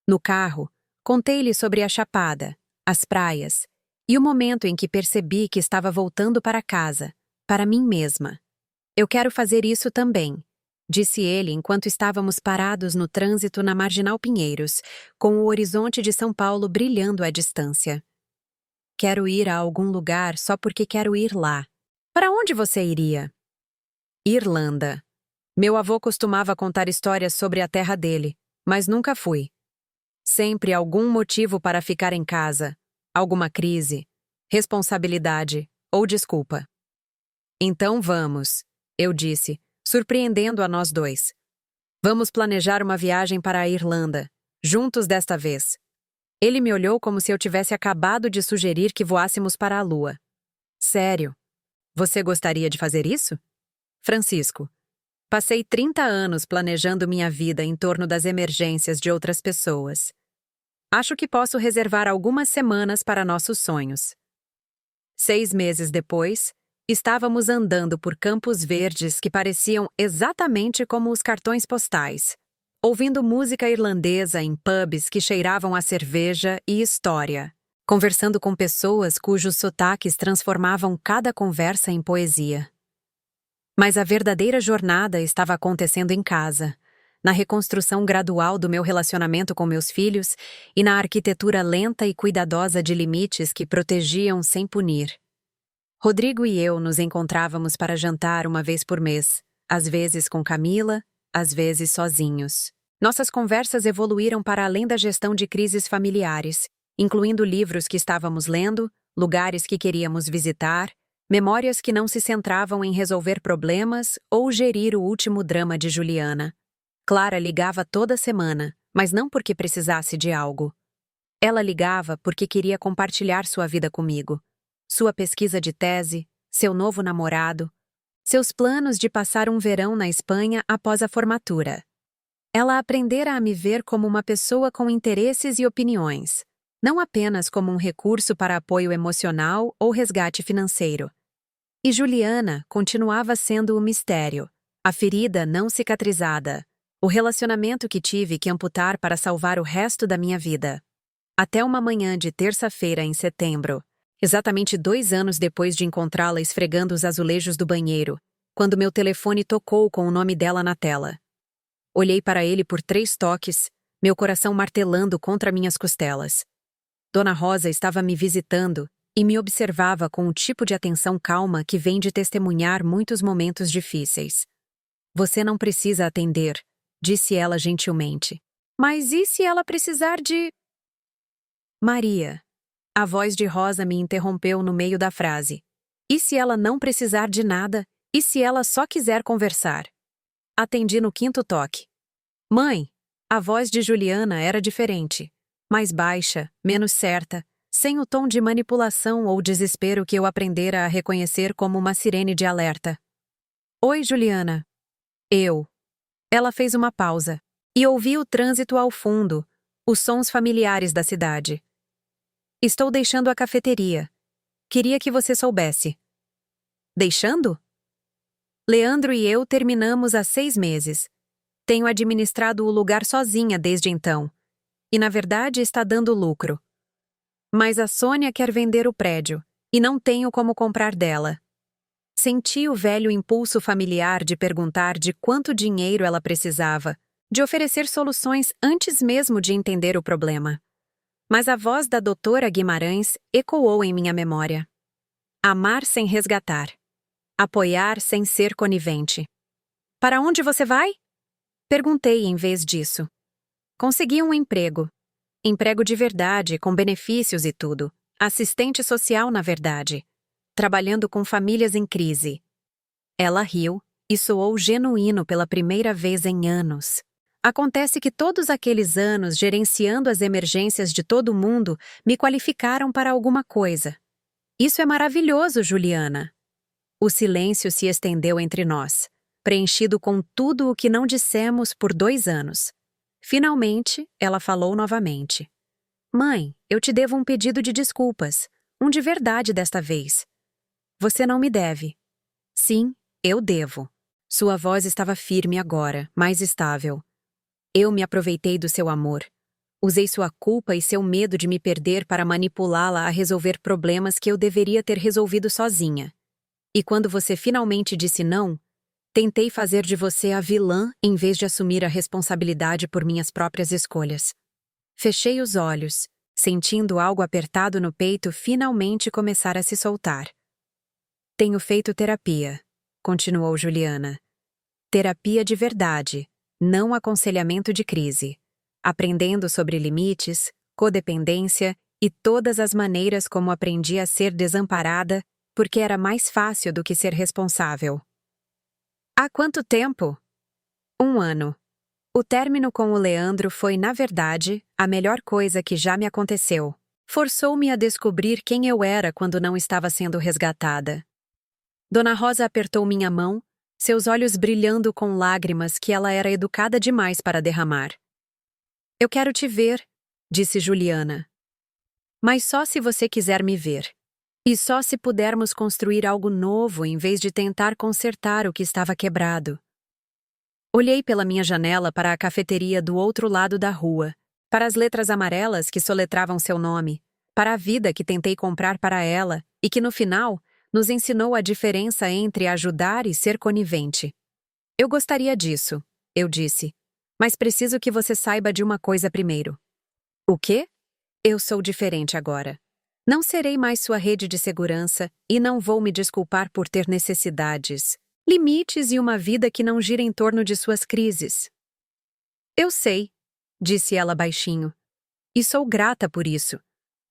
No carro, contei-lhe sobre a Chapada, as praias, e o momento em que percebi que estava voltando para casa, para mim mesma. Eu quero fazer isso também, disse ele enquanto estávamos parados no trânsito na Marginal Pinheiros, com o horizonte de São Paulo brilhando à distância. Quero ir a algum lugar só porque quero ir lá. Para onde você iria? Irlanda. Meu avô costumava contar histórias sobre a terra dele, mas nunca fui. Sempre algum motivo para ficar em casa, alguma crise, responsabilidade ou desculpa. Então vamos, eu disse, surpreendendo a nós dois. Vamos planejar uma viagem para a Irlanda, juntos desta vez. Ele me olhou como se eu tivesse acabado de sugerir que voássemos para a Lua. Sério? Você gostaria de fazer isso? Francisco. Passei 30 anos planejando minha vida em torno das emergências de outras pessoas. Acho que posso reservar algumas semanas para nossos sonhos. 6 meses depois, estávamos andando por campos verdes que pareciam exatamente como os cartões postais, ouvindo música irlandesa em pubs que cheiravam a cerveja e história, conversando com pessoas cujos sotaques transformavam cada conversa em poesia. Mas a verdadeira jornada estava acontecendo em casa, na reconstrução gradual do meu relacionamento com meus filhos e na arquitetura lenta e cuidadosa de limites que protegiam sem punir. Rodrigo e eu nos encontrávamos para jantar uma vez por mês, às vezes com Camila, às vezes sozinhos. Nossas conversas evoluíram para além da gestão de crises familiares, incluindo livros que estávamos lendo, lugares que queríamos visitar, memórias que não se centravam em resolver problemas ou gerir o último drama de Juliana. Clara ligava toda semana, mas não porque precisasse de algo. Ela ligava porque queria compartilhar sua vida comigo. Sua pesquisa de tese, seu novo namorado, seus planos de passar um verão na Espanha após a formatura. Ela aprendera a me ver como uma pessoa com interesses e opiniões, não apenas como um recurso para apoio emocional ou resgate financeiro. E Juliana continuava sendo o mistério, a ferida não cicatrizada, o relacionamento que tive que amputar para salvar o resto da minha vida. Até uma manhã de terça-feira em setembro, exatamente 2 anos depois de encontrá-la esfregando os azulejos do banheiro, quando meu telefone tocou com o nome dela na tela. Olhei para ele por 3 toques, meu coração martelando contra minhas costelas. Dona Rosa estava me visitando e me observava com o tipo de atenção calma que vem de testemunhar muitos momentos difíceis. Você não precisa atender, disse ela gentilmente. Mas e se ela precisar de... Maria. A voz de Rosa me interrompeu no meio da frase. E se ela não precisar de nada? E se ela só quiser conversar? Atendi no quinto toque. Mãe! A voz de Juliana era diferente. Mais baixa, menos certa, sem o tom de manipulação ou desespero que eu aprendera a reconhecer como uma sirene de alerta. Oi, Juliana. Eu. Ela fez uma pausa. E ouvi o trânsito ao fundo, os sons familiares da cidade. Estou deixando a cafeteria. Queria que você soubesse. Deixando? Leandro e eu terminamos há 6 meses. Tenho administrado o lugar sozinha desde então. E na verdade está dando lucro. Mas a Sônia quer vender o prédio, e não tenho como comprar dela. Senti o velho impulso familiar de perguntar de quanto dinheiro ela precisava, de oferecer soluções antes mesmo de entender o problema. Mas a voz da doutora Guimarães ecoou em minha memória. Amar sem resgatar. Apoiar sem ser conivente. Para onde você vai? Perguntei em vez disso. Consegui um emprego. Emprego de verdade, com benefícios e tudo. Assistente social, na verdade. Trabalhando com famílias em crise. Ela riu e soou genuíno pela primeira vez em anos. Acontece que todos aqueles anos gerenciando as emergências de todo mundo me qualificaram para alguma coisa. Isso é maravilhoso, Juliana. O silêncio se estendeu entre nós, preenchido com tudo o que não dissemos por 2 anos. Finalmente, ela falou novamente. Mãe, eu te devo um pedido de desculpas, um de verdade desta vez. Você não me deve. Sim, eu devo. Sua voz estava firme agora, mais estável. Eu me aproveitei do seu amor. Usei sua culpa e seu medo de me perder para manipulá-la a resolver problemas que eu deveria ter resolvido sozinha. E quando você finalmente disse não, tentei fazer de você a vilã em vez de assumir a responsabilidade por minhas próprias escolhas. Fechei os olhos, sentindo algo apertado no peito finalmente começar a se soltar. Tenho feito terapia, continuou Juliana. Terapia de verdade, não aconselhamento de crise. Aprendendo sobre limites, codependência e todas as maneiras como aprendi a ser desamparada porque era mais fácil do que ser responsável. Há quanto tempo? 1 ano. O término com o Leandro foi, na verdade, a melhor coisa que já me aconteceu. Forçou-me a descobrir quem eu era quando não estava sendo resgatada. Dona Rosa apertou minha mão, seus olhos brilhando com lágrimas que ela era educada demais para derramar. Eu quero te ver, disse Juliana. Mas só se você quiser me ver. E só se pudermos construir algo novo em vez de tentar consertar o que estava quebrado. Olhei pela minha janela para a cafeteria do outro lado da rua, para as letras amarelas que soletravam seu nome, para a vida que tentei comprar para ela e que, no final, nos ensinou a diferença entre ajudar e ser conivente. Eu gostaria disso, eu disse, mas preciso que você saiba de uma coisa primeiro. O quê? Eu sou diferente agora. Não serei mais sua rede de segurança e não vou me desculpar por ter necessidades, limites e uma vida que não gira em torno de suas crises. Eu sei, disse ela baixinho, e sou grata por isso.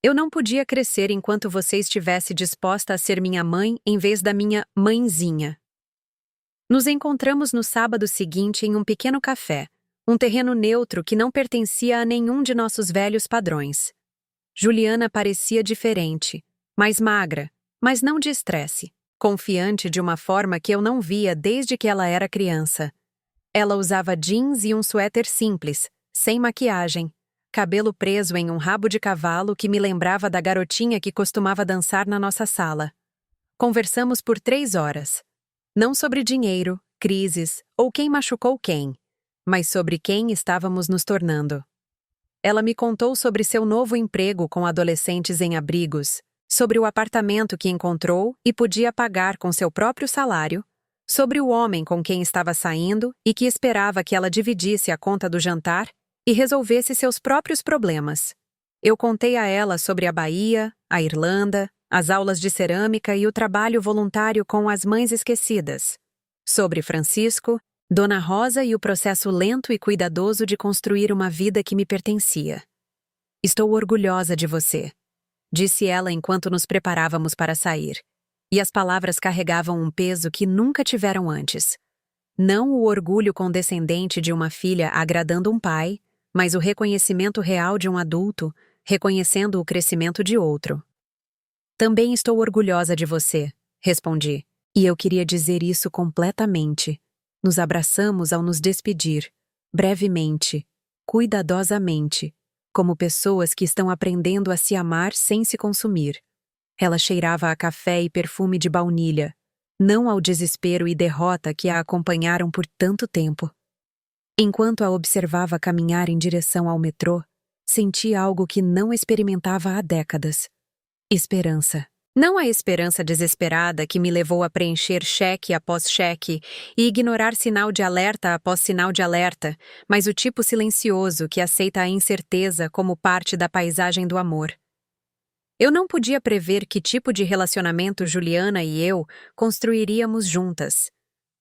Eu não podia crescer enquanto você estivesse disposta a ser minha mãe em vez da minha mãezinha. Nos encontramos no sábado seguinte em um pequeno café, um terreno neutro que não pertencia a nenhum de nossos velhos padrões. Juliana parecia diferente, mais magra, mas não de estresse, confiante de uma forma que eu não via desde que ela era criança. Ela usava jeans e um suéter simples, sem maquiagem, cabelo preso em um rabo de cavalo que me lembrava da garotinha que costumava dançar na nossa sala. Conversamos por 3 horas. Não sobre dinheiro, crises ou quem machucou quem, mas sobre quem estávamos nos tornando. Ela me contou sobre seu novo emprego com adolescentes em abrigos, sobre o apartamento que encontrou e podia pagar com seu próprio salário, sobre o homem com quem estava saindo e que esperava que ela dividisse a conta do jantar e resolvesse seus próprios problemas. Eu contei a ela sobre a Bahia, a Irlanda, as aulas de cerâmica e o trabalho voluntário com as mães esquecidas, sobre Francisco Dona Rosa e o processo lento e cuidadoso de construir uma vida que me pertencia. Estou orgulhosa de você, disse ela enquanto nos preparávamos para sair. E as palavras carregavam um peso que nunca tiveram antes. Não o orgulho condescendente de uma filha agradando um pai, mas o reconhecimento real de um adulto, reconhecendo o crescimento de outro. Também estou orgulhosa de você, respondi. E eu queria dizer isso completamente. Nos abraçamos ao nos despedir, brevemente, cuidadosamente, como pessoas que estão aprendendo a se amar sem se consumir. Ela cheirava a café e perfume de baunilha, não ao desespero e derrota que a acompanharam por tanto tempo. Enquanto a observava caminhar em direção ao metrô, senti algo que não experimentava há décadas. Esperança. Não a esperança desesperada que me levou a preencher cheque após cheque e ignorar sinal de alerta após sinal de alerta, mas o tipo silencioso que aceita a incerteza como parte da paisagem do amor. Eu não podia prever que tipo de relacionamento Juliana e eu construiríamos juntas.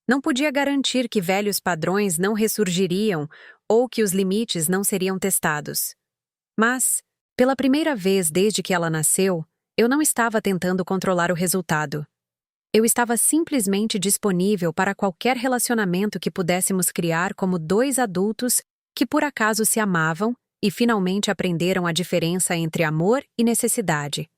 Não podia garantir que velhos padrões não ressurgiriam ou que os limites não seriam testados. Mas, pela primeira vez desde que ela nasceu, eu não estava tentando controlar o resultado. Eu estava simplesmente disponível para qualquer relacionamento que pudéssemos criar como dois adultos que por acaso se amavam e finalmente aprenderam a diferença entre amor e necessidade.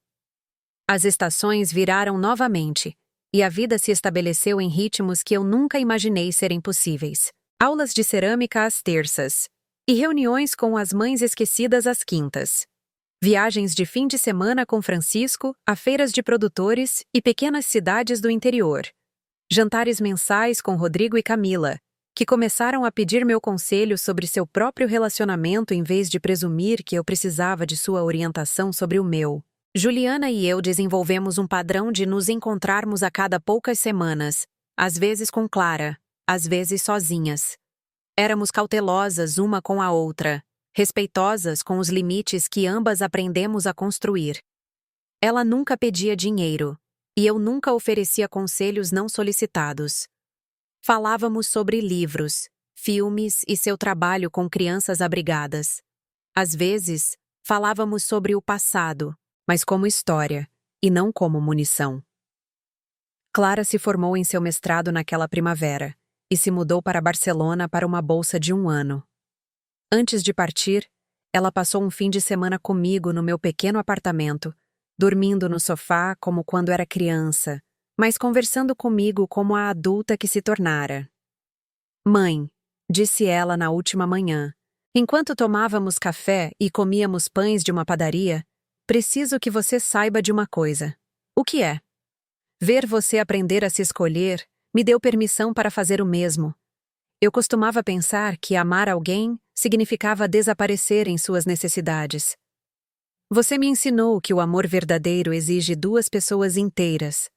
As estações viraram novamente, e a vida se estabeleceu em ritmos que eu nunca imaginei serem possíveis. Aulas de cerâmica às terças, e reuniões com as mães esquecidas às quintas. Viagens de fim de semana com Francisco a feiras de produtores e pequenas cidades do interior. Jantares mensais com Rodrigo e Camila, que começaram a pedir meu conselho sobre seu próprio relacionamento em vez de presumir que eu precisava de sua orientação sobre o meu. Juliana e eu desenvolvemos um padrão de nos encontrarmos a cada poucas semanas, às vezes com Clara, às vezes sozinhas. Éramos cautelosas uma com a outra, respeitosas com os limites que ambas aprendemos a construir. Ela nunca pedia dinheiro, e eu nunca oferecia conselhos não solicitados. Falávamos sobre livros, filmes e seu trabalho com crianças abrigadas. Às vezes, falávamos sobre o passado, mas como história, e não como munição. Clara se formou em seu mestrado naquela primavera e se mudou para Barcelona para uma bolsa de 1 ano. Antes de partir, ela passou um fim de semana comigo no meu pequeno apartamento, dormindo no sofá como quando era criança, mas conversando comigo como a adulta que se tornara. Mãe, disse ela na última manhã, enquanto tomávamos café e comíamos pães de uma padaria, preciso que você saiba de uma coisa. O que é? Ver você aprender a se escolher me deu permissão para fazer o mesmo. Eu costumava pensar que amar alguém significava desaparecer em suas necessidades. Você me ensinou que o amor verdadeiro exige 2 pessoas inteiras.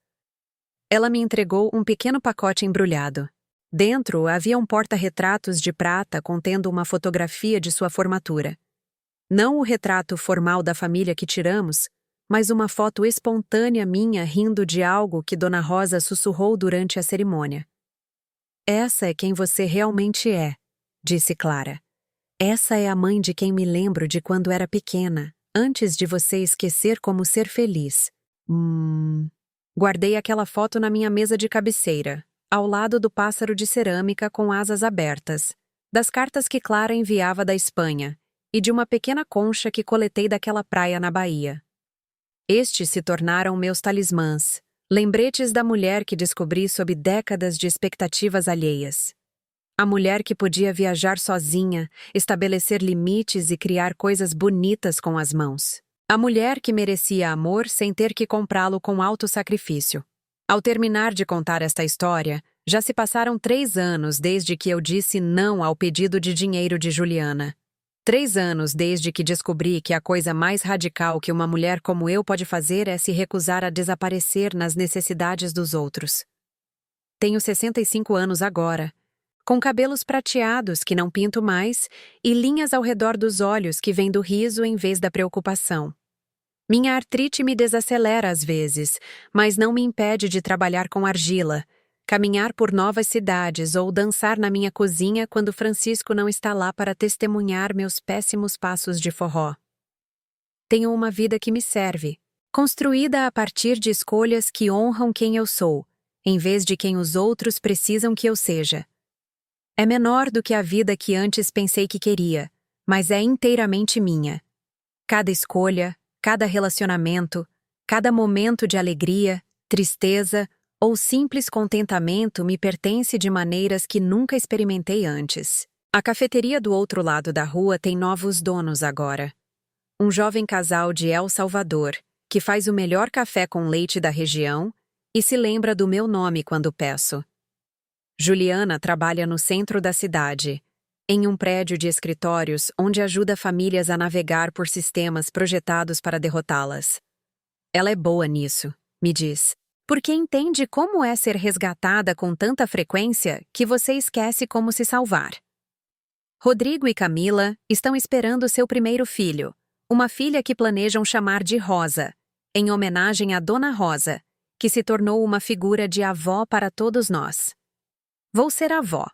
Ela me entregou um pequeno pacote embrulhado. Dentro havia um porta-retratos de prata contendo uma fotografia de sua formatura. Não o retrato formal da família que tiramos, mas uma foto espontânea minha rindo de algo que Dona Rosa sussurrou durante a cerimônia. Essa é quem você realmente é, disse Clara. Essa é a mãe de quem me lembro de quando era pequena, antes de você esquecer como ser feliz. Guardei aquela foto na minha mesa de cabeceira, ao lado do pássaro de cerâmica com asas abertas, das cartas que Clara enviava da Espanha e de uma pequena concha que coletei daquela praia na Bahia. Estes se tornaram meus talismãs, lembretes da mulher que descobri sob décadas de expectativas alheias. A mulher que podia viajar sozinha, estabelecer limites e criar coisas bonitas com as mãos. A mulher que merecia amor sem ter que comprá-lo com alto sacrifício. Ao terminar de contar esta história, já se passaram 3 anos desde que eu disse não ao pedido de dinheiro de Juliana. 3 anos desde que descobri que a coisa mais radical que uma mulher como eu pode fazer é se recusar a desaparecer nas necessidades dos outros. Tenho 65 anos agora, com cabelos prateados que não pinto mais e linhas ao redor dos olhos que vêm do riso em vez da preocupação. Minha artrite me desacelera às vezes, mas não me impede de trabalhar com argila, caminhar por novas cidades ou dançar na minha cozinha quando Francisco não está lá para testemunhar meus péssimos passos de forró. Tenho uma vida que me serve, construída a partir de escolhas que honram quem eu sou, em vez de quem os outros precisam que eu seja. É menor do que a vida que antes pensei que queria, mas é inteiramente minha. Cada escolha, cada relacionamento, cada momento de alegria, tristeza ou simples contentamento me pertence de maneiras que nunca experimentei antes. A cafeteria do outro lado da rua tem novos donos agora. Um jovem casal de El Salvador, que faz o melhor café com leite da região e se lembra do meu nome quando peço. Juliana trabalha no centro da cidade, em um prédio de escritórios onde ajuda famílias a navegar por sistemas projetados para derrotá-las. Ela é boa nisso, me diz, porque entende como é ser resgatada com tanta frequência que você esquece como se salvar. Rodrigo e Camila estão esperando seu primeiro filho, uma filha que planejam chamar de Rosa, em homenagem à Dona Rosa, que se tornou uma figura de avó para todos nós. Vou ser avó.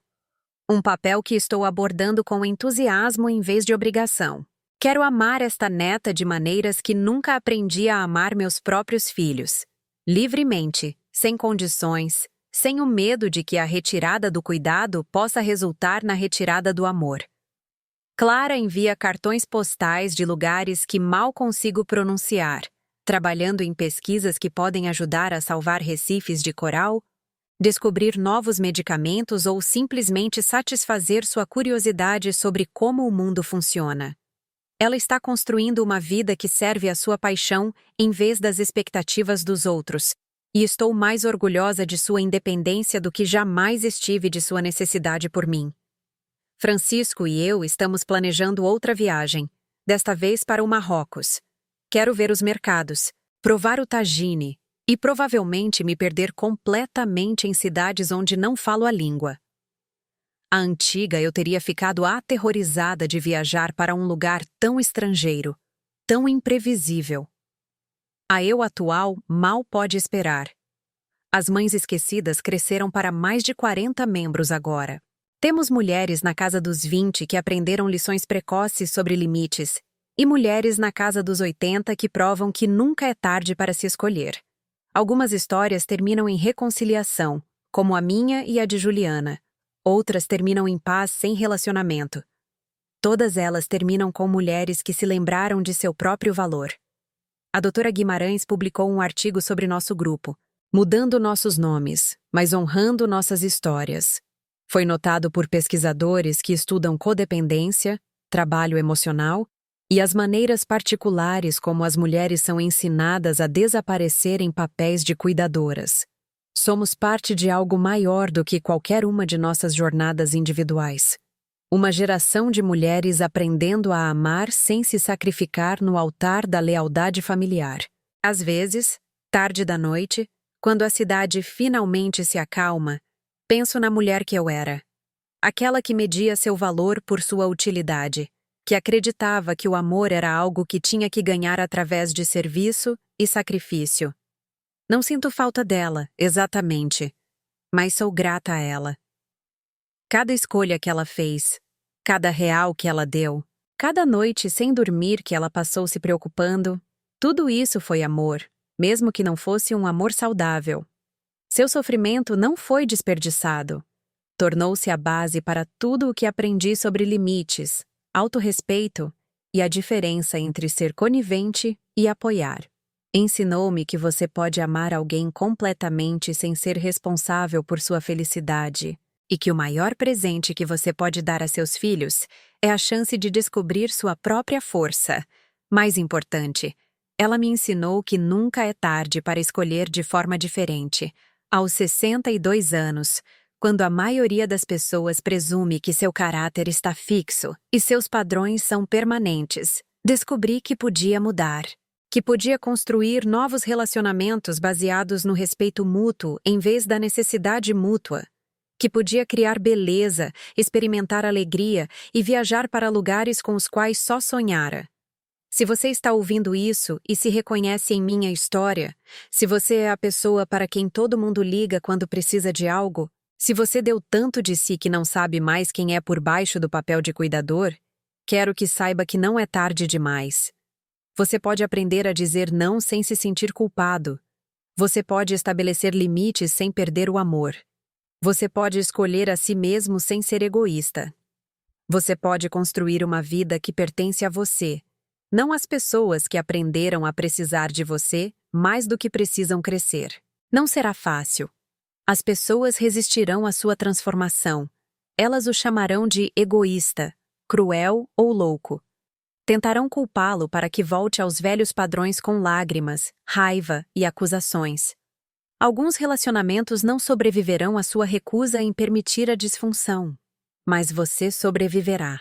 Um papel que estou abordando com entusiasmo em vez de obrigação. Quero amar esta neta de maneiras que nunca aprendi a amar meus próprios filhos. Livremente, sem condições, sem o medo de que a retirada do cuidado possa resultar na retirada do amor. Clara envia cartões postais de lugares que mal consigo pronunciar, trabalhando em pesquisas que podem ajudar a salvar recifes de coral, descobrir novos medicamentos ou simplesmente satisfazer sua curiosidade sobre como o mundo funciona. Ela está construindo uma vida que serve à sua paixão em vez das expectativas dos outros, e estou mais orgulhosa de sua independência do que jamais estive de sua necessidade por mim. Francisco e eu estamos planejando outra viagem, desta vez para o Marrocos. Quero ver os mercados, provar o tagine e provavelmente me perder completamente em cidades onde não falo a língua. A antiga eu teria ficado aterrorizada de viajar para um lugar tão estrangeiro, tão imprevisível. A eu atual mal pode esperar. As mães esquecidas cresceram para mais de 40 membros agora. Temos mulheres na casa dos 20 que aprenderam lições precoces sobre limites, e mulheres na casa dos 80 que provam que nunca é tarde para se escolher. Algumas histórias terminam em reconciliação, como a minha e a de Juliana. Outras terminam em paz sem relacionamento. Todas elas terminam com mulheres que se lembraram de seu próprio valor. A doutora Guimarães publicou um artigo sobre nosso grupo, mudando nossos nomes, mas honrando nossas histórias. Foi notado por pesquisadores que estudam codependência, trabalho emocional e as maneiras particulares como as mulheres são ensinadas a desaparecer em papéis de cuidadoras. Somos parte de algo maior do que qualquer uma de nossas jornadas individuais. Uma geração de mulheres aprendendo a amar sem se sacrificar no altar da lealdade familiar. Às vezes, tarde da noite, quando a cidade finalmente se acalma, penso na mulher que eu era. Aquela que media seu valor por sua utilidade, que acreditava que o amor era algo que tinha que ganhar através de serviço e sacrifício. Não sinto falta dela, exatamente, mas sou grata a ela. Cada escolha que ela fez, cada real que ela deu, cada noite sem dormir que ela passou se preocupando, tudo isso foi amor, mesmo que não fosse um amor saudável. Seu sofrimento não foi desperdiçado. Tornou-se a base para tudo o que aprendi sobre limites, autorrespeito e a diferença entre ser conivente e apoiar. Ensinou-me que você pode amar alguém completamente sem ser responsável por sua felicidade, e que o maior presente que você pode dar a seus filhos é a chance de descobrir sua própria força. Mais importante, ela me ensinou que nunca é tarde para escolher de forma diferente. Aos 62 anos, quando a maioria das pessoas presume que seu caráter está fixo e seus padrões são permanentes, descobri que podia mudar. Que podia construir novos relacionamentos baseados no respeito mútuo em vez da necessidade mútua. Que podia criar beleza, experimentar alegria e viajar para lugares com os quais só sonhara. Se você está ouvindo isso e se reconhece em minha história, se você é a pessoa para quem todo mundo liga quando precisa de algo, se você deu tanto de si que não sabe mais quem é por baixo do papel de cuidador, quero que saiba que não é tarde demais. Você pode aprender a dizer não sem se sentir culpado. Você pode estabelecer limites sem perder o amor. Você pode escolher a si mesmo sem ser egoísta. Você pode construir uma vida que pertence a você, não às pessoas que aprenderam a precisar de você mais do que precisam crescer. Não será fácil. As pessoas resistirão à sua transformação. Elas o chamarão de egoísta, cruel ou louco. Tentarão culpá-lo para que volte aos velhos padrões com lágrimas, raiva e acusações. Alguns relacionamentos não sobreviverão à sua recusa em permitir a disfunção. Mas você sobreviverá.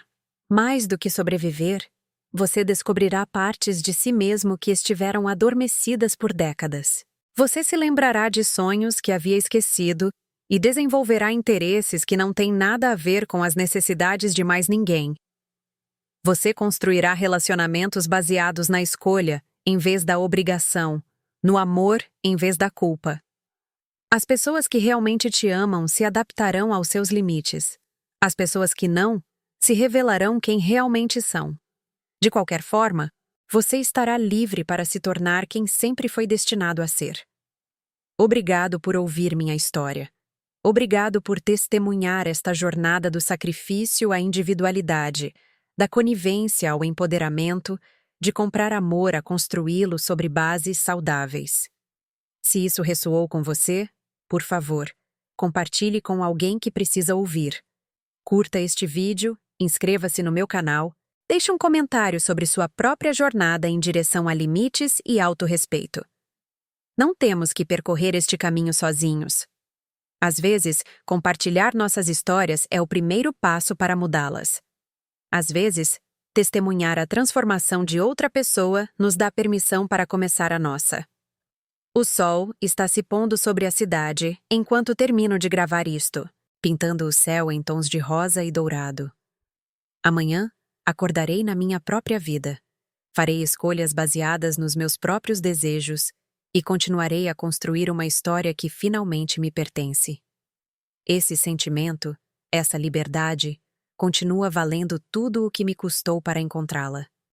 Mais do que sobreviver, você descobrirá partes de si mesmo que estiveram adormecidas por décadas. Você se lembrará de sonhos que havia esquecido e desenvolverá interesses que não têm nada a ver com as necessidades de mais ninguém. Você construirá relacionamentos baseados na escolha, em vez da obrigação, no amor, em vez da culpa. As pessoas que realmente te amam se adaptarão aos seus limites. As pessoas que não, se revelarão quem realmente são. De qualquer forma, você estará livre para se tornar quem sempre foi destinado a ser. Obrigado por ouvir minha história. Obrigado por testemunhar esta jornada do sacrifício à individualidade, da conivência ao empoderamento, de comprar amor a construí-lo sobre bases saudáveis. Se isso ressoou com você, por favor, compartilhe com alguém que precisa ouvir. Curta este vídeo, inscreva-se no meu canal, deixe um comentário sobre sua própria jornada em direção a limites e autorrespeito. Não temos que percorrer este caminho sozinhos. Às vezes, compartilhar nossas histórias é o primeiro passo para mudá-las. Às vezes, testemunhar a transformação de outra pessoa nos dá permissão para começar a nossa. O sol está se pondo sobre a cidade enquanto termino de gravar isto, pintando o céu em tons de rosa e dourado. Amanhã, acordarei na minha própria vida. Farei escolhas baseadas nos meus próprios desejos e continuarei a construir uma história que finalmente me pertence. Esse sentimento, essa liberdade, continua valendo tudo o que me custou para encontrá-la.